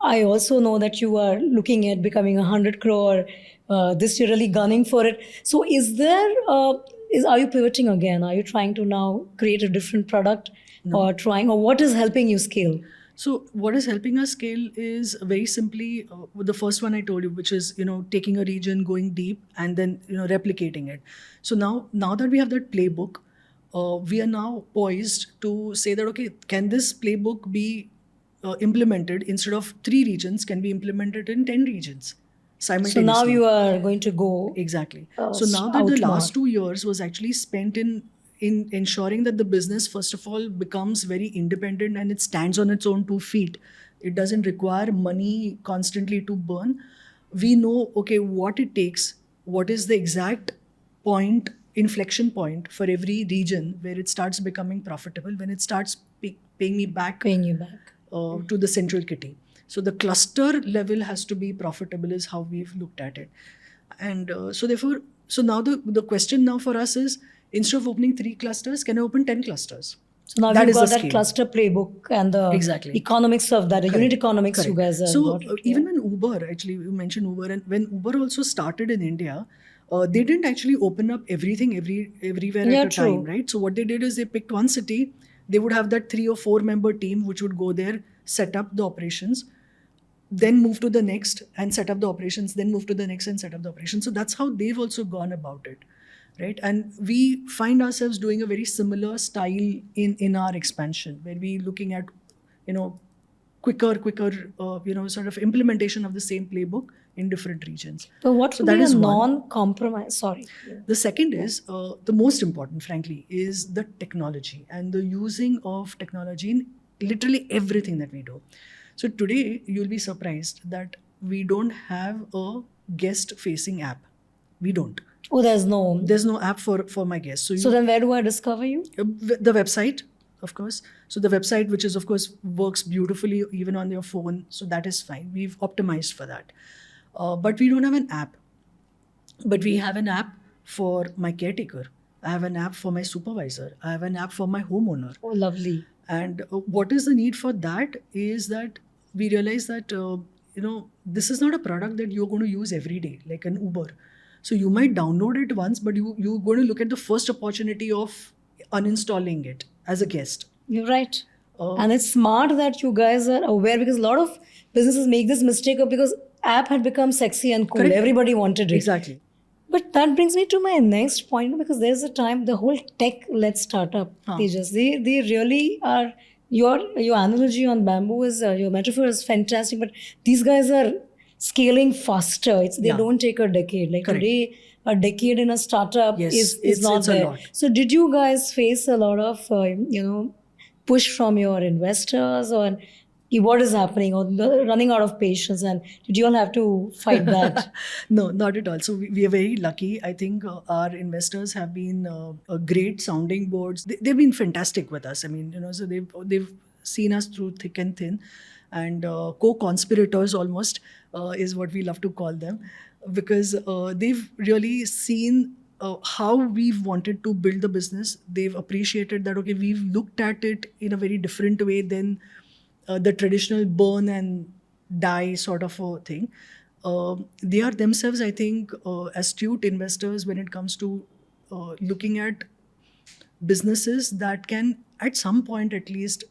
Speaker 2: I also know that you are looking at becoming 100 crore this year, really gunning for it. So are you pivoting again? Are you trying to now create a different product, or what is helping you scale?
Speaker 1: So what is helping us scale is very simply the first one I told you, which is taking a region, going deep, and then replicating it. So now that we have that playbook, we are now poised to say that, okay, can this playbook be implemented instead of 3 regions? Can be implemented in 10 regions
Speaker 2: So
Speaker 1: simultaneously?
Speaker 2: now you are going to go
Speaker 1: Exactly. So now that the
Speaker 2: out more.
Speaker 1: last 2 years was actually spent in ensuring that the business, first of all, becomes very independent and it stands on its own 2 feet. It doesn't require money constantly to burn. We know, okay, what it takes, what is the exact point, inflection point for every region where it starts becoming profitable, when it starts paying me back
Speaker 2: paying you back.
Speaker 1: to the central kitty. So the cluster level has to be profitable is how we've looked at it. And so now the question now for us is, instead of opening 3 clusters, can I open 10 clusters?
Speaker 2: So now
Speaker 1: That
Speaker 2: you've
Speaker 1: is the
Speaker 2: got that
Speaker 1: scale.
Speaker 2: cluster playbook and the
Speaker 1: Exactly.
Speaker 2: economics of that, the unit
Speaker 1: Correct.
Speaker 2: economics you
Speaker 1: Correct.
Speaker 2: guys have
Speaker 1: So
Speaker 2: got it.
Speaker 1: even when Uber, actually you mentioned Uber, and when Uber also started in India, they didn't actually open up everything everywhere
Speaker 2: Yeah,
Speaker 1: at a
Speaker 2: true.
Speaker 1: time, right? So what they did is they picked one city, they would have that 3 or 4 member team which would go there, set up the operations, then move to the next and set up the operations, then move to the next and set up the operations. So that's how they've also gone about it, right? And we find ourselves doing a very similar style in our expansion, where we looking at quicker sort of implementation of the same playbook in different regions.
Speaker 2: But what
Speaker 1: So
Speaker 2: would
Speaker 1: that
Speaker 2: be a
Speaker 1: is one.
Speaker 2: non-compromise? Sorry.
Speaker 1: The second is the most important, frankly, is the technology and the using of technology in literally everything that we do. So today you'll be surprised that we don't have a guest-facing app. We don't.
Speaker 2: Oh, there's no.
Speaker 1: There's no app for my guests.
Speaker 2: So then where do I discover you?
Speaker 1: The website, of course. So the website, which is of course works beautifully even on your phone, so that is fine. We've optimized for that. But we don't have an app. But we have an app for my caretaker. I have an app for my supervisor. I have an app for my homeowner.
Speaker 2: Oh, lovely.
Speaker 1: And what is the need for that is that we realize that this is not a product that you're going to use every day, like an Uber. So you might download it once, but you're going to look at the first opportunity of uninstalling it as a guest.
Speaker 2: You're right. And it's smart that you guys are aware, because a lot of businesses make this mistake of, because app had become sexy and cool.
Speaker 1: Correct.
Speaker 2: Everybody wanted it.
Speaker 1: Exactly.
Speaker 2: But that brings me to my next point, because there's a time the whole tech-led startup, Tejas, they really are. Your analogy on bamboo is your metaphor is fantastic, but these guys are scaling faster. They don't take a decade. Like
Speaker 1: Correct.
Speaker 2: today, a decade in a startup is not
Speaker 1: it's
Speaker 2: there.
Speaker 1: a lot.
Speaker 2: So did you guys face a lot of push from your investors, or what is happening, or running out of patience, and did you all have to fight that?
Speaker 1: No, not at all. So we are very lucky. I think our investors have been a great sounding boards. They've been fantastic with us. I mean, so they've seen us through thick and thin, and co-conspirators almost is what we love to call them, because they've really seen how we've wanted to build the business. They've appreciated that, okay, we've looked at it in a very different way than the traditional burn and die sort of a thing. They are themselves, I think, astute investors when it comes to looking at businesses that can, at some point at least,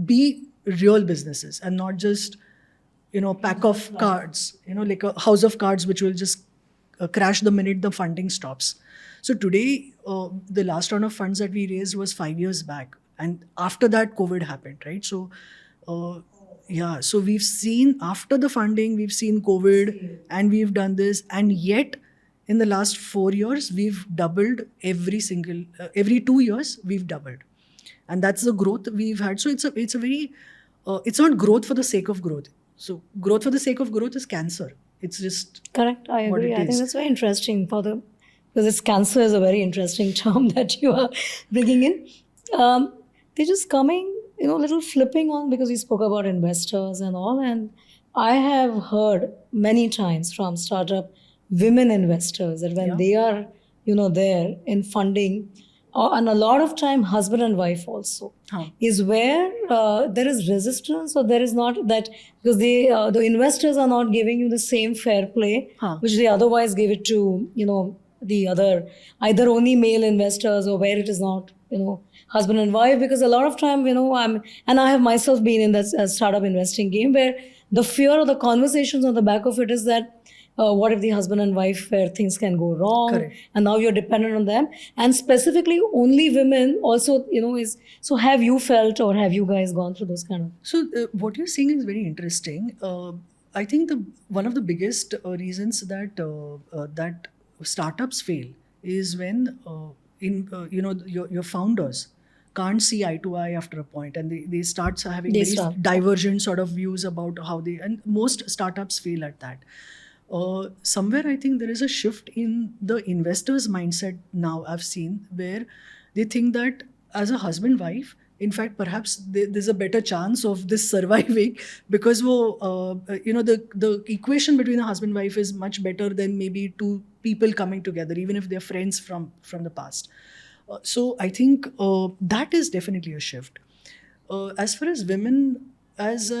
Speaker 1: be real businesses and not just, pack of cards, like a house of cards which will just crash the minute the funding stops. So today, the last round of funds that we raised was 5 years back. And after that, COVID happened, right? So, so we've seen after the funding, we've seen COVID, and we've done this. And yet, in the last 4 years, we've doubled every 2 years, we've doubled. and that's the growth we've had. So it's a very it's not growth for the sake of growth. So growth for the sake of growth is cancer. It's just
Speaker 2: Correct. I
Speaker 1: what
Speaker 2: agree.
Speaker 1: it
Speaker 2: I think
Speaker 1: is.
Speaker 2: that's very interesting because it's cancer is a very interesting term that you are bringing in. They're just coming, little flipping on because we spoke about investors and all. And I have heard many times from startup women investors that when
Speaker 1: Yeah.
Speaker 2: they are, there in funding, and a lot of time husband and wife also
Speaker 1: Huh.
Speaker 2: is where there is resistance or there is not that because the investors are not giving you the same fair play
Speaker 1: Huh.
Speaker 2: which they otherwise give it to the other either only male investors or where it is not husband and wife because a lot of time I have myself been in that startup investing game where the fear or the conversations on the back of it is that what if the husband and wife where things can go wrong
Speaker 1: Correct.
Speaker 2: and now you're dependent on them and specifically only women also is so have you felt or have you guys gone through those kind of
Speaker 1: So what you're saying is very interesting. I think one of the biggest reasons that startups fail is when your founders can't see eye to eye after a point, and they start having
Speaker 2: They
Speaker 1: very
Speaker 2: start.
Speaker 1: divergent sort of views about how they, and most startups fail at that. Somewhere I think there is a shift in the investors' mindset now, I've seen, where they think that as a husband wife, in fact, perhaps there's a better chance of this surviving because the equation between a husband wife is much better than maybe two people coming together, even if they're friends from the past. So I think that is definitely a shift. As far as women as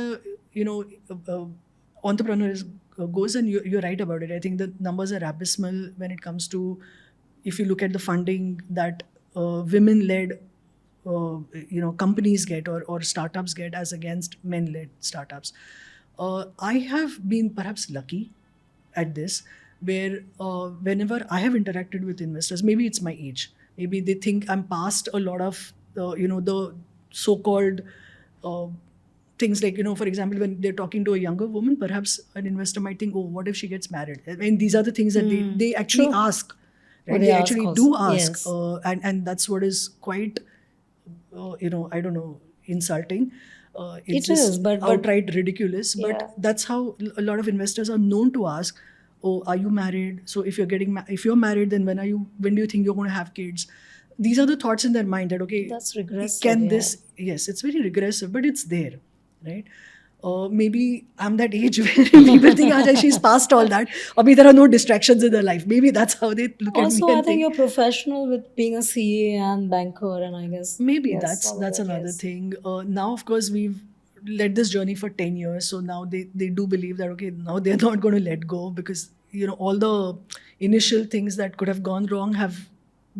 Speaker 1: entrepreneurs goes, and you're right about it. I think the numbers are abysmal when it comes to, if you look at the funding that women-led companies get or startups get as against men-led startups. I have been perhaps lucky at this, where whenever I have interacted with investors, maybe it's my age, maybe they think I'm past a lot of the so-called things like, for example, when they're talking to a younger woman, perhaps an investor might think, oh, what if she gets married? I mean, these are the things that they actually
Speaker 2: True.
Speaker 1: ask, right?
Speaker 2: Or they
Speaker 1: They
Speaker 2: ask
Speaker 1: actually
Speaker 2: also.
Speaker 1: do ask,
Speaker 2: Yes.
Speaker 1: and that's what is quite, I don't know, insulting. It's
Speaker 2: It
Speaker 1: just
Speaker 2: is, but-
Speaker 1: outright ridiculous.
Speaker 2: Yeah.
Speaker 1: But that's how a lot of investors are known to ask, oh, are you married? So if you're if you're married, then when do you think you're going to have kids? These are the thoughts in their mind that, okay,
Speaker 2: That's regressive,
Speaker 1: can
Speaker 2: yeah.
Speaker 1: this, yes, it's very regressive, but it's there, right? Maybe I'm that age where people think, Ajay, she's past all that. Or maybe there are no distractions in her life. Maybe that's how they look
Speaker 2: Also,
Speaker 1: at me
Speaker 2: I
Speaker 1: and
Speaker 2: think you're professional with being a CA and banker, and I guess
Speaker 1: maybe
Speaker 2: yes, all of
Speaker 1: that's
Speaker 2: that,
Speaker 1: another
Speaker 2: yes.
Speaker 1: thing. Now, of course, we've led this journey for 10 years, so now they do believe that, okay, now they're not going to let go, because all the initial things that could have gone wrong have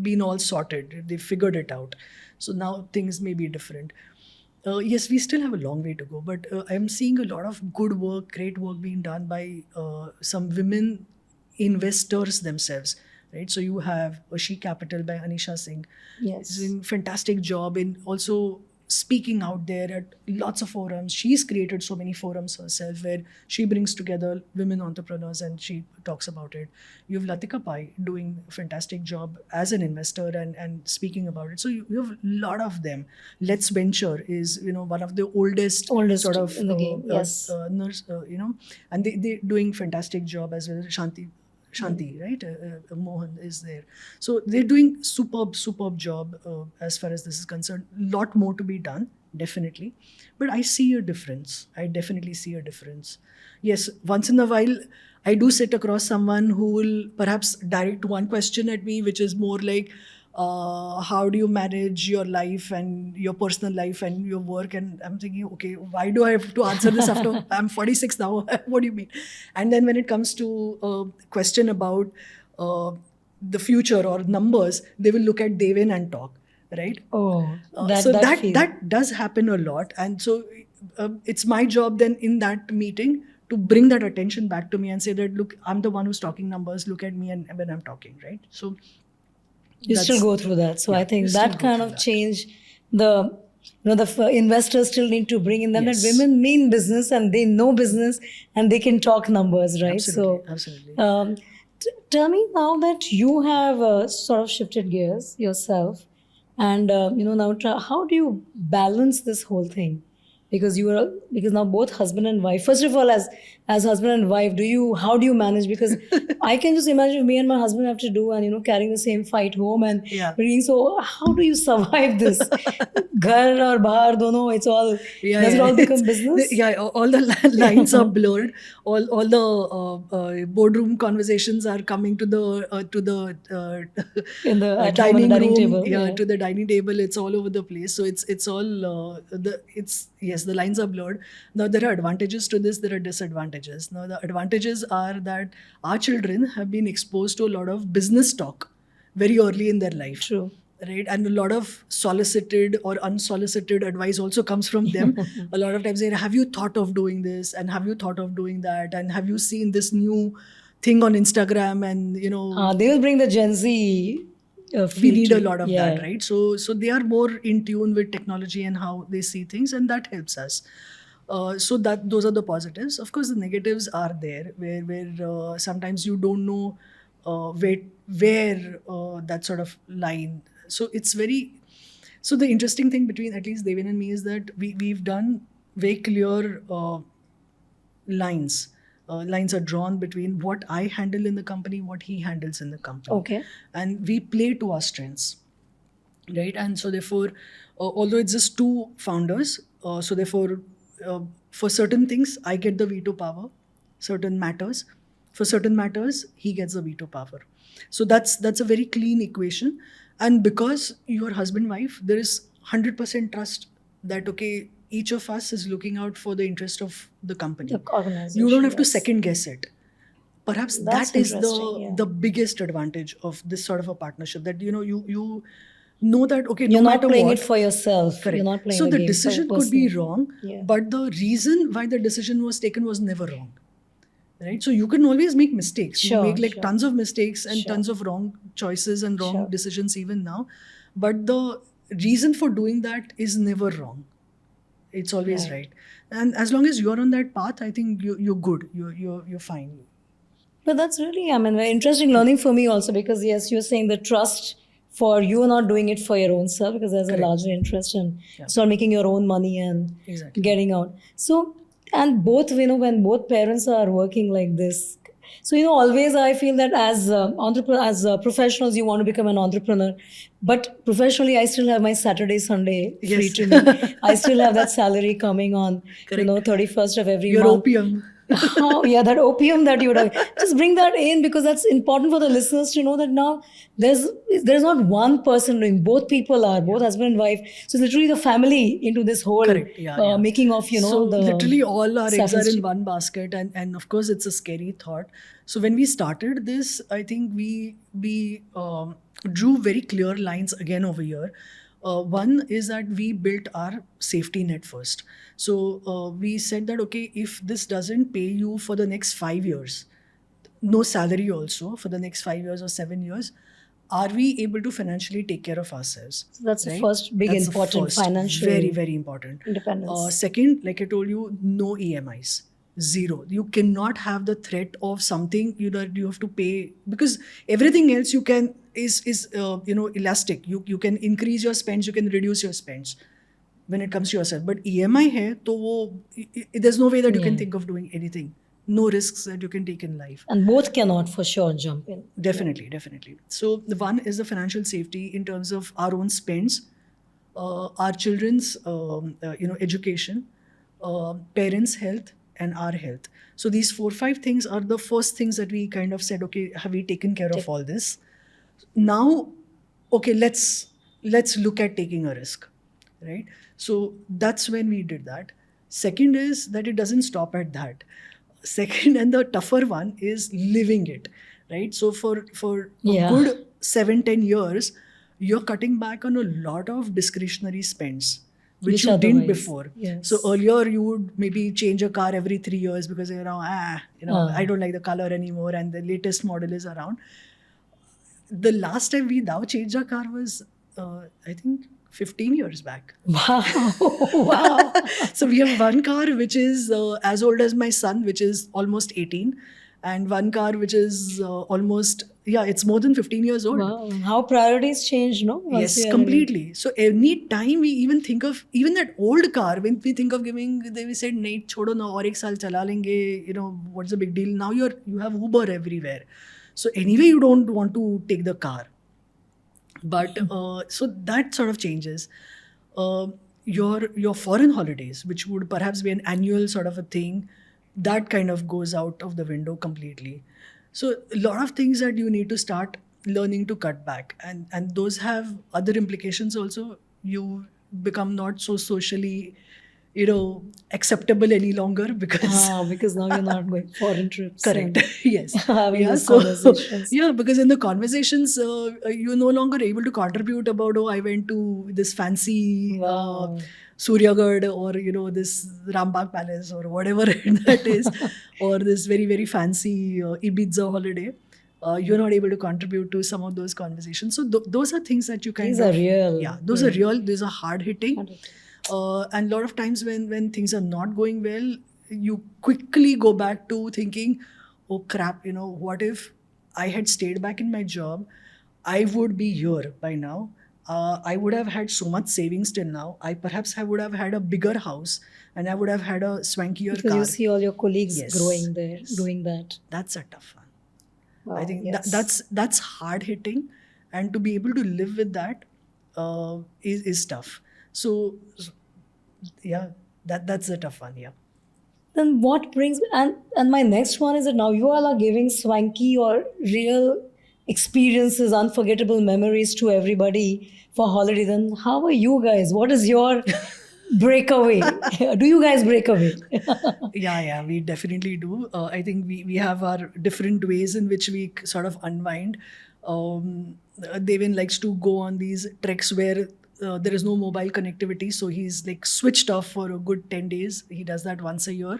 Speaker 1: been all sorted. They figured it out, so now things may be different. Yes, we still have a long way to go, but I'm seeing a lot of good work, great work being done by some women investors themselves, right? So you have She Capital by Anisha Singh.
Speaker 2: Yes.
Speaker 1: She's doing a fantastic job in also speaking out there at lots of forums. She's created so many forums herself where she brings together women entrepreneurs and she talks about it. You have Latika Pai doing a fantastic job as an investor and speaking about it. So you have a lot of them. Let's Venture is one of the oldest sort of
Speaker 2: in the game, yes.
Speaker 1: nurse, and they're doing fantastic job as well. Shanti, right? Mohan is there. So they're doing superb job as far as this is concerned. Lot more to be done, definitely. But I see a difference. I definitely see a difference. Yes, once in a while, I do sit across someone who will perhaps direct one question at me, which is more like, how do you manage your life and your personal life and your work? And I'm thinking, okay, why do I have to answer this after I'm 46 now? What do you mean? And then when it comes to a question about the future or numbers, they will look at Devin and talk, right?
Speaker 2: Oh,
Speaker 1: So that
Speaker 2: feel.
Speaker 1: that does happen a lot, and so it's my job then in that meeting to bring that attention back to me and say that, look, I'm the one who's talking numbers. Look at me and when I'm talking, right? So
Speaker 2: you still go through that. So
Speaker 1: yeah,
Speaker 2: I think
Speaker 1: you still
Speaker 2: that
Speaker 1: go
Speaker 2: kind
Speaker 1: through
Speaker 2: of
Speaker 1: that.
Speaker 2: change the investors still need to bring in them
Speaker 1: Yes.
Speaker 2: that women mean business and they know business and they can talk numbers, right?
Speaker 1: Absolutely.
Speaker 2: Tell me now that you have sort of shifted gears yourself. And now how do you balance this whole thing? Because now both husband and wife. First of all, as husband and wife, how do you manage? Because I can just imagine if me and my husband have to do and carrying the same fight home and
Speaker 1: Yeah.
Speaker 2: bringing. So how do you survive this? Ghar or bahar, dono, it's all. Does it all become
Speaker 1: It's-
Speaker 2: business?
Speaker 1: all the lines are blurred. All the boardroom conversations are coming to the
Speaker 2: In the at home,
Speaker 1: dining
Speaker 2: in the dining
Speaker 1: room.
Speaker 2: table,
Speaker 1: Yeah,
Speaker 2: yeah.
Speaker 1: to the dining table. It's all over the place. So it's all yes, the lines are blurred. Now there are advantages to this. There are disadvantages. Now the advantages are that our children have been exposed to a lot of business talk very early in their life.
Speaker 2: True.
Speaker 1: Right, and a lot of solicited or unsolicited advice also comes from them. A lot of times they say, have you thought of doing this, and have you thought of doing that, and have you seen this new thing on Instagram, and
Speaker 2: They will bring the Gen Z.
Speaker 1: we
Speaker 2: feel
Speaker 1: need
Speaker 2: to
Speaker 1: a
Speaker 2: it.
Speaker 1: lot of
Speaker 2: Yeah.
Speaker 1: that, right? So they are more in tune with technology and how they see things, and that helps us. So that those are the positives. Of course, the negatives are there, where sometimes you don't know where that sort of line. So it's very. So the interesting thing between at least Devin and me is that we've done very clear lines. Lines are drawn between what I handle in the company, what he handles in the company.
Speaker 2: Okay.
Speaker 1: And we play to our strengths, right? And so therefore, although it's just two founders, so therefore, for certain things, I get the veto power. Certain matters, for certain matters, he gets the veto power. So that's a very clean equation. And because you are husband wife, there is 100% trust that okay, each of us is looking out for the interest of the company.
Speaker 2: The organization,
Speaker 1: You don't have to
Speaker 2: yes.
Speaker 1: second guess it. Perhaps
Speaker 2: That's
Speaker 1: that is
Speaker 2: interesting, yeah.
Speaker 1: the biggest advantage of this sort of a partnership, that you know that okay,
Speaker 2: You're
Speaker 1: no
Speaker 2: not
Speaker 1: matter
Speaker 2: playing
Speaker 1: what,
Speaker 2: it for yourself.
Speaker 1: correct.
Speaker 2: You're not playing
Speaker 1: So
Speaker 2: the
Speaker 1: the
Speaker 2: game for
Speaker 1: decision could be
Speaker 2: personal.
Speaker 1: wrong,
Speaker 2: Yeah.
Speaker 1: but the reason why the decision was taken was never wrong, right? So you can always make mistakes. You
Speaker 2: Sure,
Speaker 1: make like
Speaker 2: sure.
Speaker 1: tons of mistakes and
Speaker 2: Sure.
Speaker 1: tons of wrong choices and wrong
Speaker 2: Sure.
Speaker 1: decisions even now, but the reason for doing that is never wrong. It's always
Speaker 2: Right.
Speaker 1: right. And as long as you're on that path, I think you're good. You're fine.
Speaker 2: But that's really, very interesting learning for me also, because yes, you're saying the trust for you not doing it for your own self, because there's a
Speaker 1: Correct.
Speaker 2: larger interest in
Speaker 1: Yeah.
Speaker 2: start making your own money and
Speaker 1: Exactly.
Speaker 2: getting out. So, and both, when both parents are working like this, so always I feel that as professionals, you want to become an entrepreneur, but professionally, I still have my Saturday, Sunday free
Speaker 1: Yes.
Speaker 2: to me. I still have that salary coming on,
Speaker 1: Correct.
Speaker 2: 31st of every
Speaker 1: Your
Speaker 2: month.
Speaker 1: opium.
Speaker 2: Oh, yeah, that opium that you would have. Just bring that in, because that's important for the listeners to know that now there's not one person doing. Both people are, both husband and wife. So it's literally the family into this whole
Speaker 1: Correct. Yeah.
Speaker 2: making of,
Speaker 1: So
Speaker 2: the
Speaker 1: literally all our eggs are
Speaker 2: sausage.
Speaker 1: in one basket, and of course it's a scary thought. So when we started this, I think we drew very clear lines again over here. One is that we built our safety net first. So we said that okay, if this doesn't pay you for the next 5 years, no salary also for the next 5 years or 7 years, are we able to financially take care of ourselves?
Speaker 2: So that's the
Speaker 1: right?
Speaker 2: first big
Speaker 1: That's the
Speaker 2: important
Speaker 1: first,
Speaker 2: financial
Speaker 1: very, very important.
Speaker 2: independence.
Speaker 1: Second, like I told you, no EMIs. Zero. You cannot have the threat of something that you have to pay, because everything else you can is elastic. You can increase your spends, you can reduce your spends when it comes to yourself. But EMI hai, to there's no way that you can
Speaker 2: Yeah.
Speaker 1: think of doing anything. No risks that you can take in life.
Speaker 2: And both cannot for sure jump in.
Speaker 1: Definitely. So the one is the financial safety in terms of our own spends, our children's education, parents' health, and our health. So these 4-5 things are the first things that we kind of said, okay, have we taken care of all this? Now, okay, let's look at taking a risk, right? So that's when we did that. Second is that it doesn't stop at that. Second, and the tougher one, is living it, right? So for
Speaker 2: Yeah.
Speaker 1: a good 7-10 years, you're cutting back on a lot of discretionary spends, which you didn't
Speaker 2: otherwise-
Speaker 1: before.
Speaker 2: yes.
Speaker 1: So earlier you would maybe change a car every 3 years because I don't like the color anymore and the latest model is around. The last time we now changed our car was I think 15 years back.
Speaker 2: Wow. Wow.
Speaker 1: So we have one car which is as old as my son, which is almost 18, and one car which is almost, it's more than 15 years old.
Speaker 2: Wow. How priorities change, no? Once
Speaker 1: Yes,
Speaker 2: you are
Speaker 1: completely. So any time we even think of even that old car, when we think of giving, they we said, "Nahi, chodo na, aur ek saal chala lenge." You know, what's the big deal? Now you have Uber everywhere, so anyway you don't want to take the car. But so that sort of changes. Your foreign holidays, which would perhaps be an annual sort of a thing, that kind of goes out of the window completely. So a lot of things that you need to start learning to cut back, and those have other implications also. You become not so socially, acceptable any longer because
Speaker 2: because now you're not going foreign trips.
Speaker 1: correct.
Speaker 2: and
Speaker 1: Yes.
Speaker 2: Having
Speaker 1: Yeah.
Speaker 2: those
Speaker 1: So
Speaker 2: conversations.
Speaker 1: yeah, because in the conversations, you're no longer able to contribute about, I went to this fancy
Speaker 2: Wow.
Speaker 1: Suryagad, or this Rambagh Palace or whatever that is, or this very very fancy Ibiza holiday. You're not able to contribute to some of those conversations. So those are things that you kind
Speaker 2: These
Speaker 1: of
Speaker 2: are real.
Speaker 1: Yeah, those are real. These are hard hitting.
Speaker 2: Hard-hitting.
Speaker 1: And a lot of times when things are not going well, you quickly go back to thinking, oh crap, what if I had stayed back in my job? I would be here by now. I would have had so much savings till now. I perhaps would have had a bigger house, and I would have had a swankier
Speaker 2: Because
Speaker 1: car.
Speaker 2: you see all your colleagues
Speaker 1: Yes.
Speaker 2: growing there,
Speaker 1: Yes.
Speaker 2: doing that.
Speaker 1: That's a tough one.
Speaker 2: Wow,
Speaker 1: I think
Speaker 2: yes.
Speaker 1: that's hard hitting, and to be able to live with that is tough. So yeah, that's a tough one. Yeah.
Speaker 2: Then what brings and my next one is that now you all are giving swanky or real experiences, unforgettable memories to everybody for holiday. Then how are you guys? What is your breakaway? Do you guys break away?
Speaker 1: Yeah, we definitely do. I think we have our different ways in which we sort of unwind. Devin likes to go on these treks where there is no mobile connectivity, so he's like switched off for a good 10 days. He does that once a year.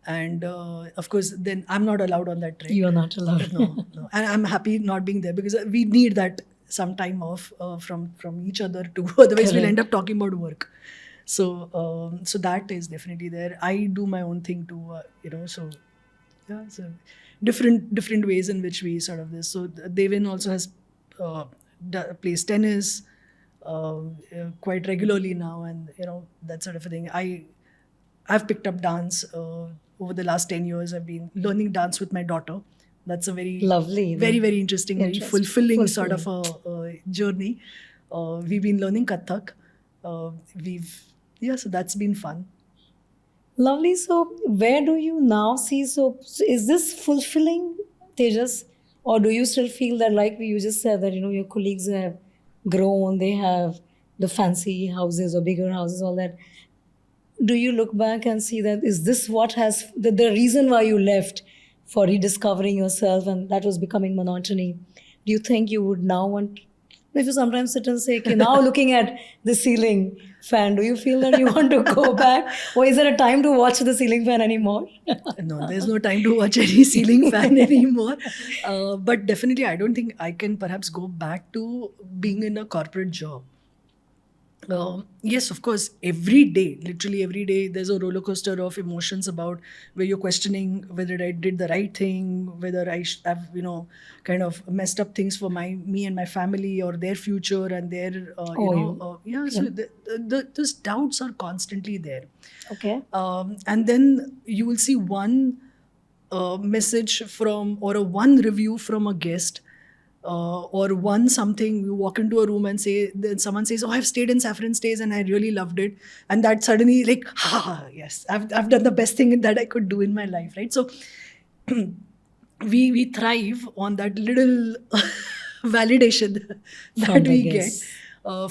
Speaker 1: And of course, then I'm not allowed on that trek.
Speaker 2: You are not allowed.
Speaker 1: No. And I'm happy not being there because we need that some time off from each other too. Otherwise, we'll
Speaker 2: Correct.
Speaker 1: end up talking about work. So that is definitely there. I do my own thing too, So yeah, so different ways in which we sort of this. So Devin also has plays tennis quite regularly now, and that sort of a thing. I've picked up dance over the last 10 years. I've been learning dance with my daughter. That's a very
Speaker 2: Lovely.
Speaker 1: very very interesting, very
Speaker 2: Interesting.
Speaker 1: fulfilling sort of a journey. We've been learning Kathak. So that's been fun.
Speaker 2: Lovely. So, where do you now see? So is this fulfilling, Tejas, or do you still feel that, like you just said, that your colleagues have grown, they have the fancy houses or bigger houses, all that? Do you look back and see that is this what has the reason why you left for rediscovering yourself, and that was becoming monotony? Do you think you would now want? If you sometimes sit and say, okay, now looking at the ceiling fan, do you feel that you want to go back? Or is there a time to watch the ceiling fan anymore?
Speaker 1: No, there's no time to watch any ceiling fan anymore. But definitely, I don't think I can perhaps go back to being in a corporate job. Yes, of course, every day, literally every day, there's a roller coaster of emotions about where you're questioning whether I did the right thing, whether have, kind of messed up things for me and my family or their future and their, So those doubts are constantly there.
Speaker 2: Okay.
Speaker 1: And then you will see one message from or one review from a guest or one something. You walk into a room and then someone says, oh, I've stayed in Saffron Stays and I really loved it, and that suddenly like, yes, I've done the best thing that I could do in my life, right? So we thrive on that little validation that we get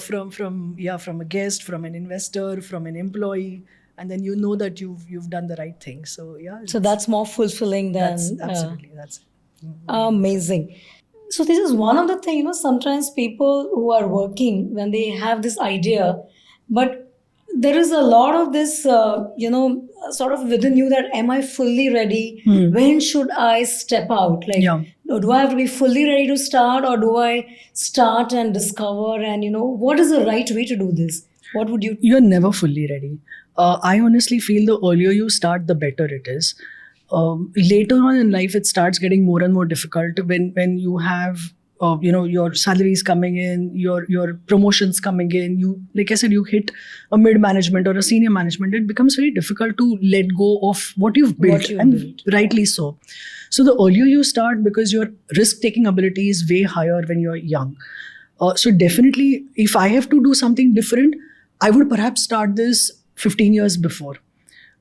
Speaker 1: from a guest, from an investor, from an employee, and then that you've done the right thing. So yeah,
Speaker 2: So that's more fulfilling than
Speaker 1: that's absolutely that's
Speaker 2: amazing. So this is one of the things, sometimes people who are working, when they have this idea, but there is a lot of this, sort of within you that, am I fully ready? When should I step out? Like, do I have to be fully ready to start, or do I start and discover? And, what is the right way to do this? What would you?
Speaker 1: You're never fully ready. I honestly feel the earlier you start, the better it is. Later on in life, it starts getting more and more difficult when you have your salaries coming in, your promotions coming in. You, like I said, you hit a mid management or a senior management. It becomes very difficult to let go of what you've built, rightly so. So the earlier you start, because your risk taking ability is way higher when you're young. So definitely, if I have to do something different, I would perhaps start this 15 years before.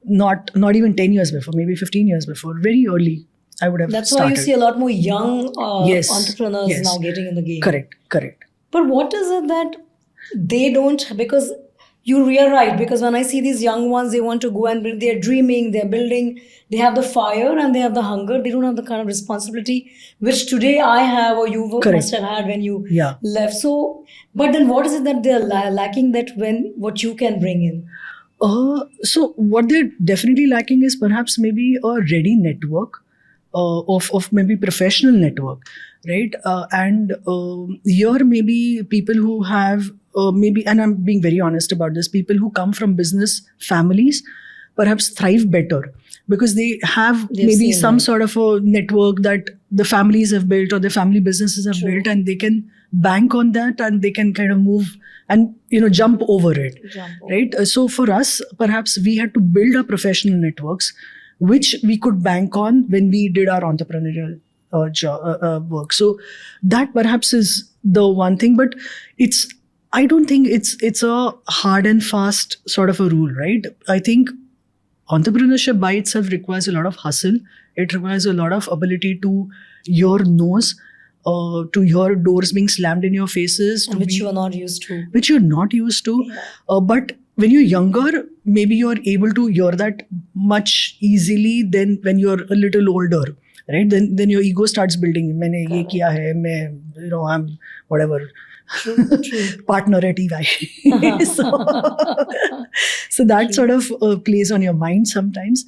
Speaker 1: Not even 10 years before, maybe 15 years before, very early I would have
Speaker 2: That's
Speaker 1: started.
Speaker 2: why you see a lot more young
Speaker 1: Yes,
Speaker 2: entrepreneurs
Speaker 1: yes.
Speaker 2: now getting in the game.
Speaker 1: Correct.
Speaker 2: But what is it that they don't, because you're right, because when I see these young ones, they want to go and build, they're dreaming, they're building, they have the fire and they have the hunger. They don't have the kind of responsibility which today I have or you must have had when you left. So, but then what is it that they're lacking that what you can bring in?
Speaker 1: So what they're definitely lacking is perhaps maybe a ready network of maybe professional network, right? And here maybe people who have maybe, and I'm being very honest about this, people who come from business families perhaps thrive better because they have maybe some sort of a network that the families have built or the family businesses have built, and they can bank on that and they can kind of move and jump over it, right? So for us, perhaps we had to build our professional networks, which we could bank on when we did our entrepreneurial work. So that perhaps is the one thing, but I don't think it's a hard and fast sort of a rule, right? I think entrepreneurship by itself requires a lot of hustle. It requires a lot of ability to hear no's, to hear doors being slammed in your faces,
Speaker 2: which you are not used to.
Speaker 1: Which you're not used to. But when you're younger, maybe you're able to hear that much easily than when you're a little older, right? Then your ego starts building. Maine ye kiya hai, I'm whatever.
Speaker 2: True.
Speaker 1: Partner at EY. So that sort of plays on your mind sometimes.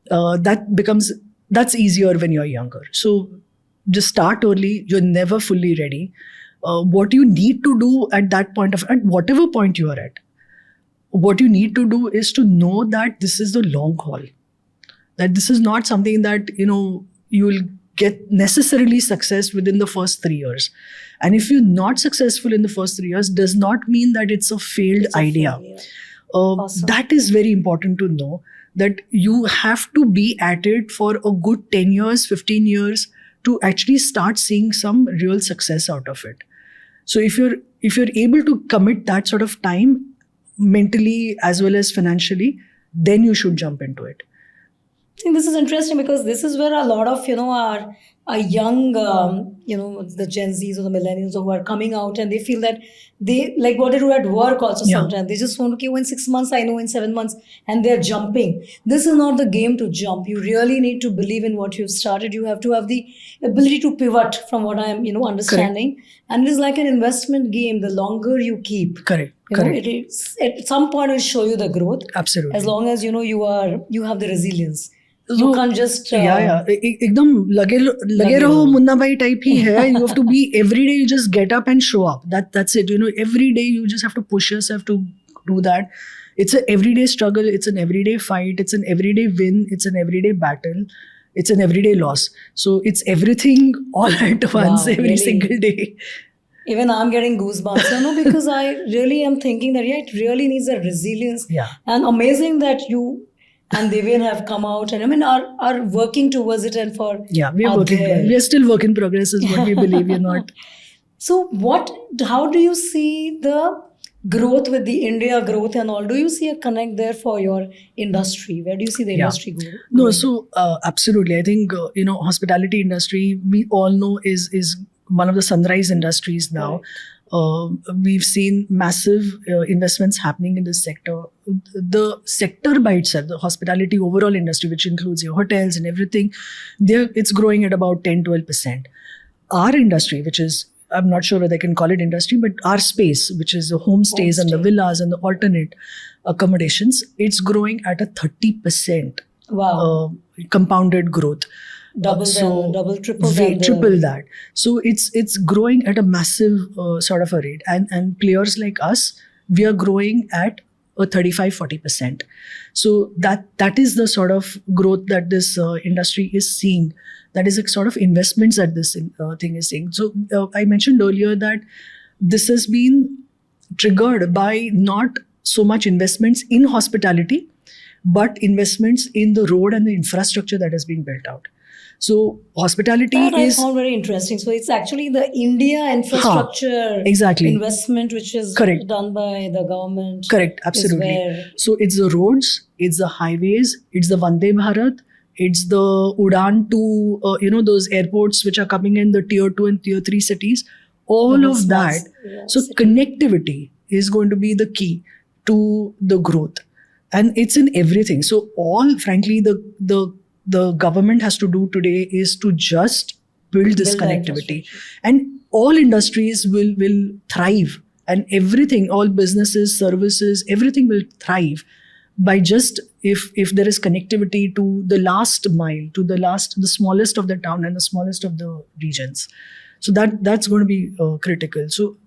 Speaker 1: That's easier when you're younger. So just start early. You're never fully ready. What you need to do at whatever point you are at, what you need to do is to know that this is the long haul. That this is not something that, you will get necessarily success within the first 3 years. And if you're not successful in the first 3 years, does not mean that it's a failed idea. Awesome. That is very important to know, that you have to be at it for a good 10 years, 15 years to actually start seeing some real success out of it. So if you're able to commit that sort of time mentally as well as financially, then you should jump into it.
Speaker 2: I think this is interesting because this is where a lot of our young the Gen Zs or the millennials who are coming out, and they feel that they like what they do at work also. Sometimes they just want, okay, in 6 months I know, in 7 months, and they're jumping. This is not the game to jump. You really need to believe in what you've started. You have to have the ability to pivot, from what I'm understanding. Correct. And it is like an investment game. The longer you keep,
Speaker 1: correct.
Speaker 2: It at some point it will show you the growth.
Speaker 1: Absolutely.
Speaker 2: As long as you have the resilience. You can't just
Speaker 1: एकदम लगे रहो मुन्ना भाई type ही है. You have to be every day. You just get up and show up. That's it. Every day you just have to push yourself to do that. It's an everyday struggle. It's an everyday fight. It's an everyday win. It's an everyday battle. It's an everyday loss. So it's everything all at once, every single day.
Speaker 2: Even I'm getting goosebumps, because I really am thinking that it really needs a resilience. And amazing that you and Devin have come out and are working towards it, and for
Speaker 1: we're working. We're still work in progress is what we believe. You're not.
Speaker 2: So how do you see the growth with the India growth and all? Do you see a connect there for your industry? Where do you see the industry going?
Speaker 1: No, so absolutely. I think hospitality industry, we all know is one of the sunrise industries now. We've seen massive investments happening in this sector. The sector by itself, the hospitality overall industry, which includes your hotels and everything, it's growing at about 10-12%. Our industry, which is, I'm not sure whether I can call it industry, but our space, which is the homestays and the villas and the alternate accommodations, it's growing at a 30% compounded growth.
Speaker 2: Double, triple
Speaker 1: that. So it's growing at a massive sort of a rate. And players like us, we are growing at a 35-40%. So that is the sort of growth that this industry is seeing. That is a sort of investments that this thing is seeing. So I mentioned earlier that this has been triggered by not so much investments in hospitality, but investments in the road and the infrastructure that has been built out. So hospitality
Speaker 2: That I
Speaker 1: is
Speaker 2: found very interesting. So it's actually the India infrastructure
Speaker 1: exactly.
Speaker 2: investment which is
Speaker 1: Correct.
Speaker 2: done by the government.
Speaker 1: Correct, absolutely.
Speaker 2: Where
Speaker 1: So it's the roads, it's the highways, it's the Vande Bharat, it's the Udan to those airports which are coming in the tier 2 and tier 3 cities. All
Speaker 2: the
Speaker 1: of
Speaker 2: small
Speaker 1: that. So
Speaker 2: city.
Speaker 1: connectivity is going to be the key to the growth, and it's in everything. So all, frankly, the government has to do today is to just build this
Speaker 2: Build the
Speaker 1: connectivity,
Speaker 2: infrastructure.
Speaker 1: and all industries will thrive, and everything, all businesses, services, everything will thrive by just if there is connectivity to the last mile, to the smallest of the town and the smallest of the regions. So that's going to be critical. So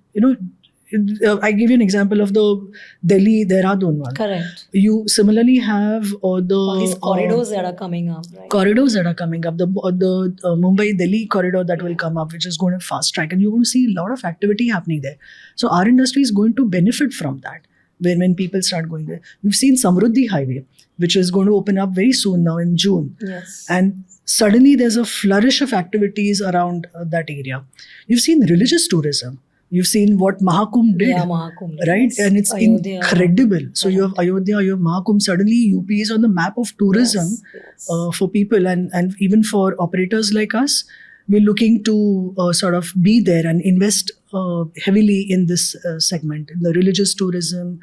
Speaker 1: I give you an example of the Delhi Dehradun one.
Speaker 2: Correct.
Speaker 1: You similarly have
Speaker 2: All these corridors that are coming up, right?
Speaker 1: corridors that are coming up. The Mumbai Delhi corridor that will come up, which is going to fast track, and you're going to see a lot of activity happening there. So our industry is going to benefit from that when people start going there. We've seen Samruddhi Highway, which is going to open up very soon now in June.
Speaker 2: Yes.
Speaker 1: And suddenly there's a flourish of activities around that area. You've seen religious tourism. You've seen what Mahakumbh did.
Speaker 2: Yeah, Mahakumbh.
Speaker 1: Right?
Speaker 2: Yes.
Speaker 1: And it's
Speaker 2: Ayodhya.
Speaker 1: incredible. So you have Ayodhya, you have Mahakumbh. Suddenly UP is on the map of tourism.
Speaker 2: Yes.
Speaker 1: For people and even for operators like us. We're looking to sort of be there and invest heavily in this segment, in the religious tourism,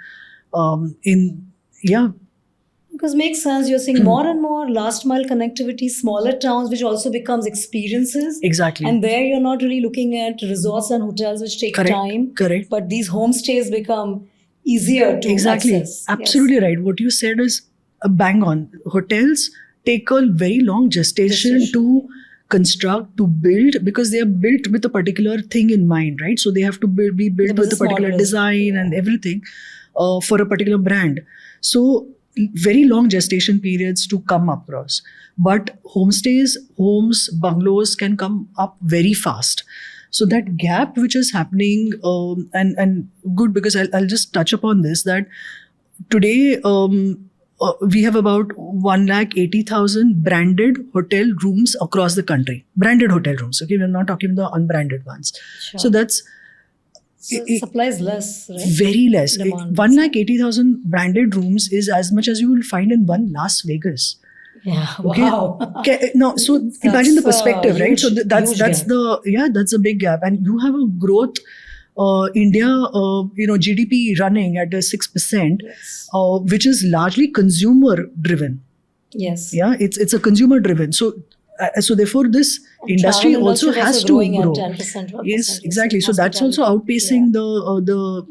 Speaker 2: Because makes sense. You're seeing more and more last mile connectivity, smaller towns, which also becomes experiences.
Speaker 1: Exactly.
Speaker 2: And there you're not really looking at resorts and hotels, which take time.
Speaker 1: Correct.
Speaker 2: But these homestays become easier to
Speaker 1: Exactly.
Speaker 2: access.
Speaker 1: Absolutely right. What you said is a bang on. Hotels take a very long gestation to construct, to build, because they are built with a particular thing in mind, right? So they have to be built with a particular design and everything for a particular brand. So very long gestation periods to come across. But homestays, homes, bungalows can come up very fast. So that gap which is happening, and good, because I'll just touch upon this, that today we have about 180,000 branded hotel rooms across the country. Branded hotel rooms, okay? We're not talking the unbranded ones.
Speaker 2: Sure.
Speaker 1: So that's
Speaker 2: supply is less, right?
Speaker 1: very less.
Speaker 2: Demand.
Speaker 1: 180,000 branded rooms is as much as you will find in one Las Vegas.
Speaker 2: Yeah.
Speaker 1: Okay.
Speaker 2: Wow.
Speaker 1: Okay. No, so imagine the perspective, right? So that's
Speaker 2: huge
Speaker 1: that's a big gap, and you have a growth. India, GDP running at a 6%,
Speaker 2: Yes.
Speaker 1: which is largely consumer driven.
Speaker 2: Yes.
Speaker 1: Yeah, it's a consumer driven. So therefore, this industry
Speaker 2: Travel
Speaker 1: also has to
Speaker 2: growing
Speaker 1: grow.
Speaker 2: at 10%. 12%.
Speaker 1: Yes, exactly. So that's also outpacing the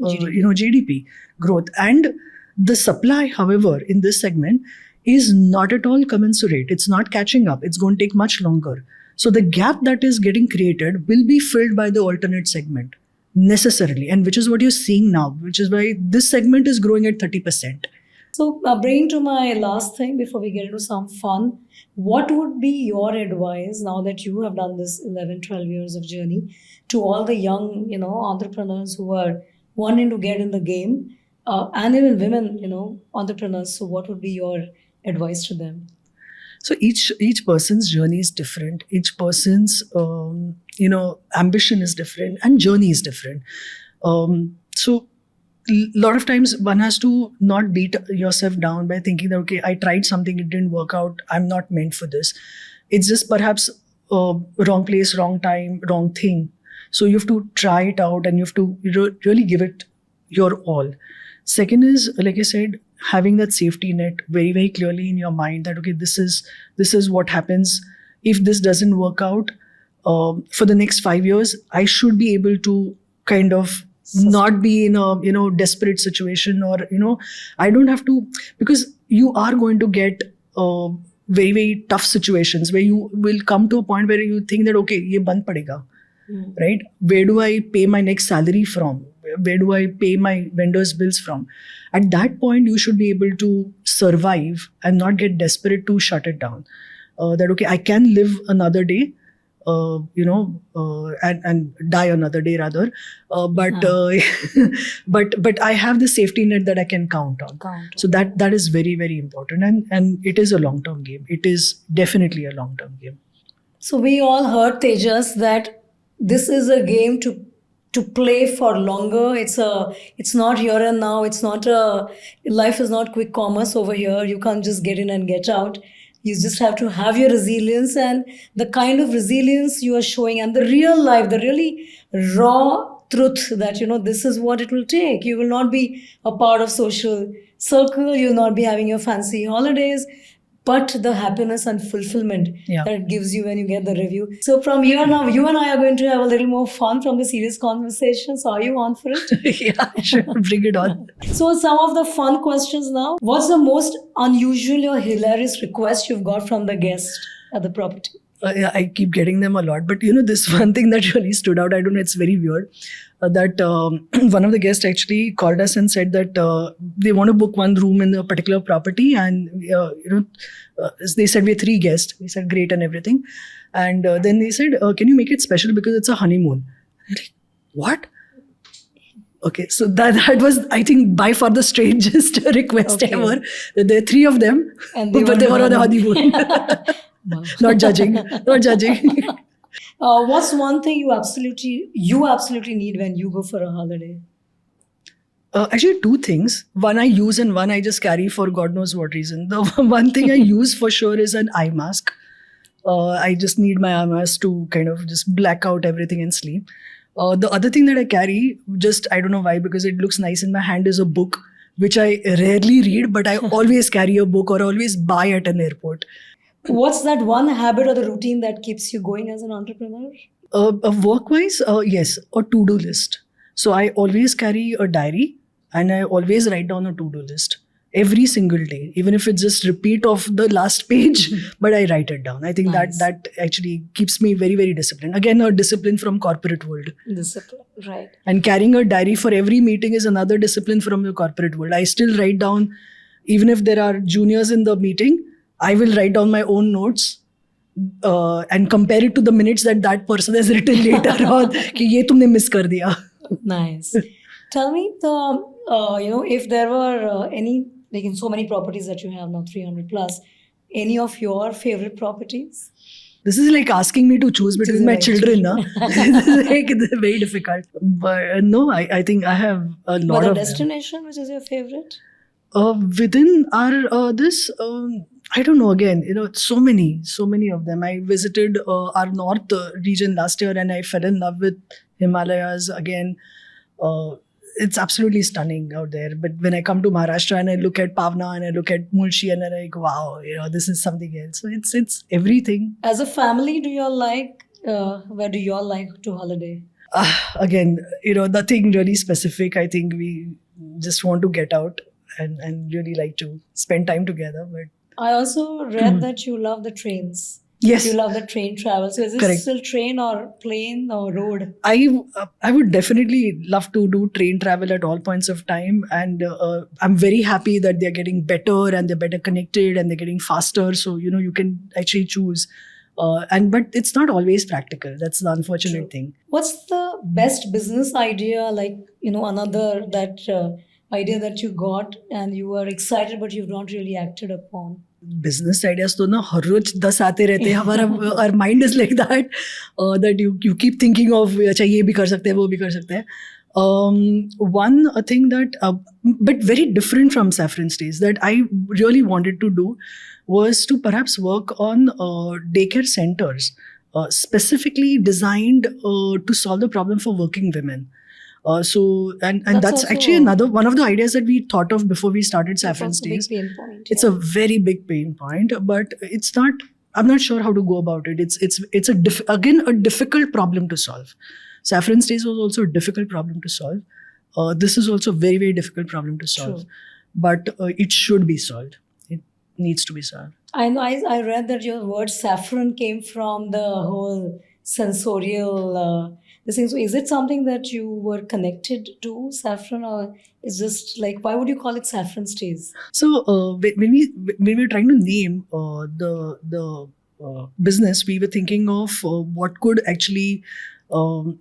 Speaker 2: GDP.
Speaker 1: GDP growth, and the supply, however, in this segment is not at all commensurate. It's not catching up. It's going to take much longer. So the gap that is getting created will be filled by the alternate segment necessarily, and which is what you're seeing now, which is why this segment is growing at 30%.
Speaker 2: So, bringing to my last thing before we get into some fun, what would be your advice now that you have done this 11, 12 years of journey to all the young, entrepreneurs who are wanting to get in the game, and even women, entrepreneurs? So, what would be your advice to them?
Speaker 1: So each person's journey is different. Each person's ambition is different, and journey is different. So a lot of times one has to not beat yourself down by thinking that, okay, I tried something, it didn't work out, I'm not meant for this. It's just perhaps wrong place, wrong time, wrong thing. So you have to try it out, and you have to really give it your all. Second is, like I said, having that safety net very, very clearly in your mind that, okay, this is what happens if this doesn't work out. For the next 5 years, I should be able to kind of not be in a desperate situation, or I don't have to, because you are going to get very, very tough situations where you will come to a point where you think that, okay, ye band padega, right? Where do I pay my next salary from? where do I pay my vendors' bills from? At that point, you should be able to survive and not get desperate to shut it down. That okay, I can live another day, and die another day rather. But I have the safety net that I can count on. So that is very, very important, and it is a long term game. It is definitely a long term game.
Speaker 2: So we all heard, Tejas, that this is a game to play for longer. It's not here and now. It's not life is not quick commerce over here. You can't just get in and get out. You just have to have your resilience, and the kind of resilience you are showing, and the real life, the really raw truth that, this is what it will take. You will not be a part of social circle. You will not be having your fancy holidays, but the happiness and fulfillment
Speaker 1: Yeah.
Speaker 2: that it gives you when you get the review. So from here now, you and I are going to have a little more fun from the serious conversation. So are you on for it?
Speaker 1: Yeah, sure. Bring it on.
Speaker 2: So some of the fun questions now. What's the most unusual or hilarious request you've got from the guest at the property?
Speaker 1: Yeah, I keep getting them a lot, but this one thing that really stood out, I don't know, it's very weird, that one of the guests actually called us and said that they want to book one room in a particular property, and they said we're 3 guests. We said great and everything, and then they said, can you make it special because it's a honeymoon? I'm like, what? Okay, so that was, I think, by far the strangest request
Speaker 2: Okay.
Speaker 1: ever. There are 3 of them,
Speaker 2: And they
Speaker 1: but they were on the honeymoon.
Speaker 2: Wow.
Speaker 1: Not judging.
Speaker 2: What's one thing you absolutely need when you go for a holiday?
Speaker 1: Actually, 2 things. One I use and one I just carry for God knows what reason. The one thing I use for sure is an eye mask. I just need my eye mask to kind of just black out everything and sleep. The other thing that I carry, just I don't know why, because it looks nice in my hand, is a book, which I rarely read, but I always carry a book or always buy at an airport.
Speaker 2: What's that one habit or the routine that keeps you going as an entrepreneur?
Speaker 1: Work-wise, yes, a to-do list. So I always carry a diary and I always write down a to-do list every single day, even if it's just repeat of the last page, but I write it down. I think
Speaker 2: Nice.
Speaker 1: that actually keeps me very, very disciplined. Again, a discipline from corporate world.
Speaker 2: Discipline, right.
Speaker 1: And carrying a diary for every meeting is another discipline from the corporate world. I still write down, even if there are juniors in the meeting, I will write down my own notes and compare it to the minutes that person has written later on. कि ये तुमने miss कर दिया.
Speaker 2: Nice. Tell me if there were any, like in so many properties that you have now, 300 plus, any of your favorite properties?
Speaker 1: This is like asking me to choose between my
Speaker 2: Right.
Speaker 1: children. Na? This is like very difficult. But no, I think I have a lot
Speaker 2: But a
Speaker 1: of them.
Speaker 2: destination, which is your favorite?
Speaker 1: Within our I don't know, again, so many of them. I visited our north region last year and I fell in love with Himalayas again. It's absolutely stunning out there. But when I come to Maharashtra and I look at Pavna and I look at Mulshi and I'm like, wow, this is something else. So it's everything.
Speaker 2: As a family, do you all like, where do you all like to holiday?
Speaker 1: Again, nothing really specific. I think we just want to get out and really like to spend time together. But
Speaker 2: I also read that you love the trains.
Speaker 1: yes,
Speaker 2: You love the train travel. So is it
Speaker 1: Correct.
Speaker 2: still train or plane or road?
Speaker 1: I would definitely love to do train travel at all points of time, and I'm very happy that they're getting better and they're better connected and they're getting faster. So you can actually choose, but it's not always practical. That's the unfortunate
Speaker 2: True.
Speaker 1: thing.
Speaker 2: What's the best business idea, like, another idea that you got and you were excited but you've not really acted upon?
Speaker 1: Business ideas तो ना हर रोज 10 आते रहते हैं. हमारा our mind is like that, that you keep thinking of अच्छा ये भी कर सकते हैं वो भी कर सकते हैं. One thing that but very different from Saffron Stays that I really wanted to do was to perhaps work on daycare centers specifically designed to solve the problem for working women. So that's
Speaker 2: also
Speaker 1: actually another one of the ideas that we thought of before we started Saffron
Speaker 2: That's a big
Speaker 1: Stays.
Speaker 2: pain point.
Speaker 1: It's a very big pain point, but it's not. I'm not sure how to go about it. It's again a difficult problem to solve. Saffron Stays was also a difficult problem to solve. This is also a very, very difficult problem to solve.
Speaker 2: True.
Speaker 1: But it should be solved. It needs to be solved.
Speaker 2: I know. I read that your word saffron came from the whole sensorial this thing. So is it something that you were connected to, saffron, or is just like, why would you call it saffron stays?
Speaker 1: So when we were trying to name the business, we were thinking of what could actually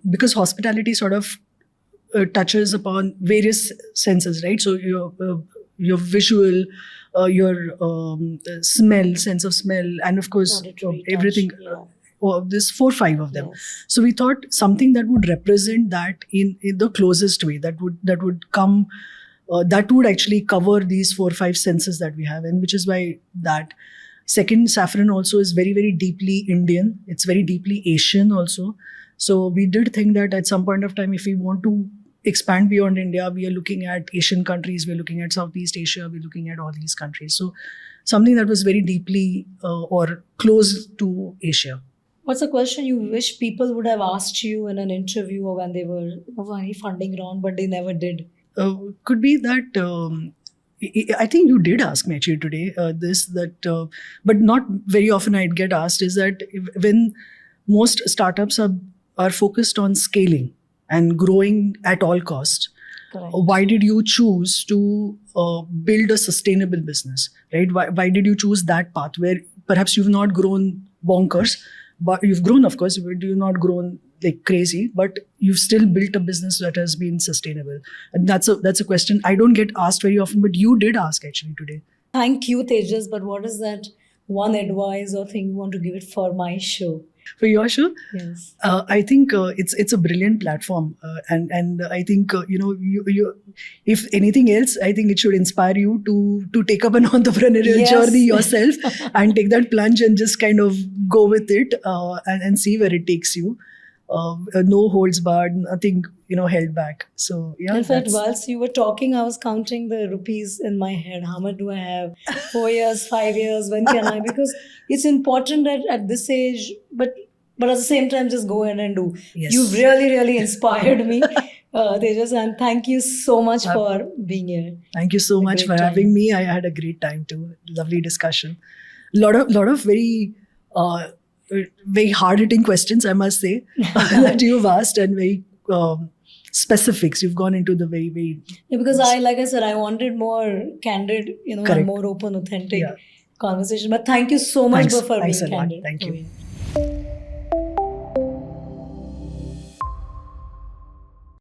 Speaker 1: because hospitality sort of touches upon various senses, right? So your visual, your smell, sense of smell, and of course
Speaker 2: Auditory,
Speaker 1: everything.
Speaker 2: touch, yeah.
Speaker 1: There's 4-5 of them.
Speaker 2: Yes.
Speaker 1: So we thought something that would represent that in the closest way, that would come, that would actually cover these 4-5 senses that we have, and which is why that. Second, saffron also is very, very deeply Indian. It's very deeply Asian also. So we did think that at some point of time, if we want to expand beyond India, we are looking at Asian countries, we're looking at Southeast Asia, we're looking at all these countries. So something that was very deeply or close to Asia.
Speaker 2: What's a question you wish people would have asked you in an interview or when they were of any funding round, but they never did?
Speaker 1: Could be that I think you did ask me actually today but not very often I'd get asked, is that when most startups are focused on scaling and growing at all costs,
Speaker 2: Correct.
Speaker 1: why did you choose to build a sustainable business, right? Why did you choose that path where perhaps you've not grown bonkers, but you've grown, of course, but you've not grown like crazy, but you've still built a business that has been sustainable? And that's a question I don't get asked very often, but you did ask actually today.
Speaker 2: Thank you, Tejas. But what is that one advice or thing you want to give it for my show?
Speaker 1: For your show,
Speaker 2: Yes.
Speaker 1: I think it's a brilliant platform, and I think you if anything else, I think it should inspire you to take up an entrepreneurial
Speaker 2: Yes.
Speaker 1: journey yourself and take that plunge and just kind of go with it and see where it takes you. No holds barred, nothing held back. So yeah.
Speaker 2: In fact,
Speaker 1: that's-
Speaker 2: whilst you were talking, I was counting the rupees in my head. How much do I have? 4 years, 5 years, when can I? Because it's important that at this age, but at the same time, just go ahead and do.
Speaker 1: Yes.
Speaker 2: You've really, really inspired me, Tejas, and thank you so much for being here.
Speaker 1: Thank you so
Speaker 2: A
Speaker 1: much
Speaker 2: great
Speaker 1: for
Speaker 2: time.
Speaker 1: having me. I had a great time too. Lovely discussion. Lot of very very hard hitting questions, I must say, that you've asked, and very specifics. You've gone into the very, very
Speaker 2: Yeah, because like I said, I wanted more candid,
Speaker 1: Correct.
Speaker 2: and more open, authentic
Speaker 1: Yeah.
Speaker 2: conversation. But thank you so much
Speaker 1: Thanks.
Speaker 2: for
Speaker 1: Thanks
Speaker 2: being
Speaker 1: a lot.
Speaker 2: candid.
Speaker 1: Thank you.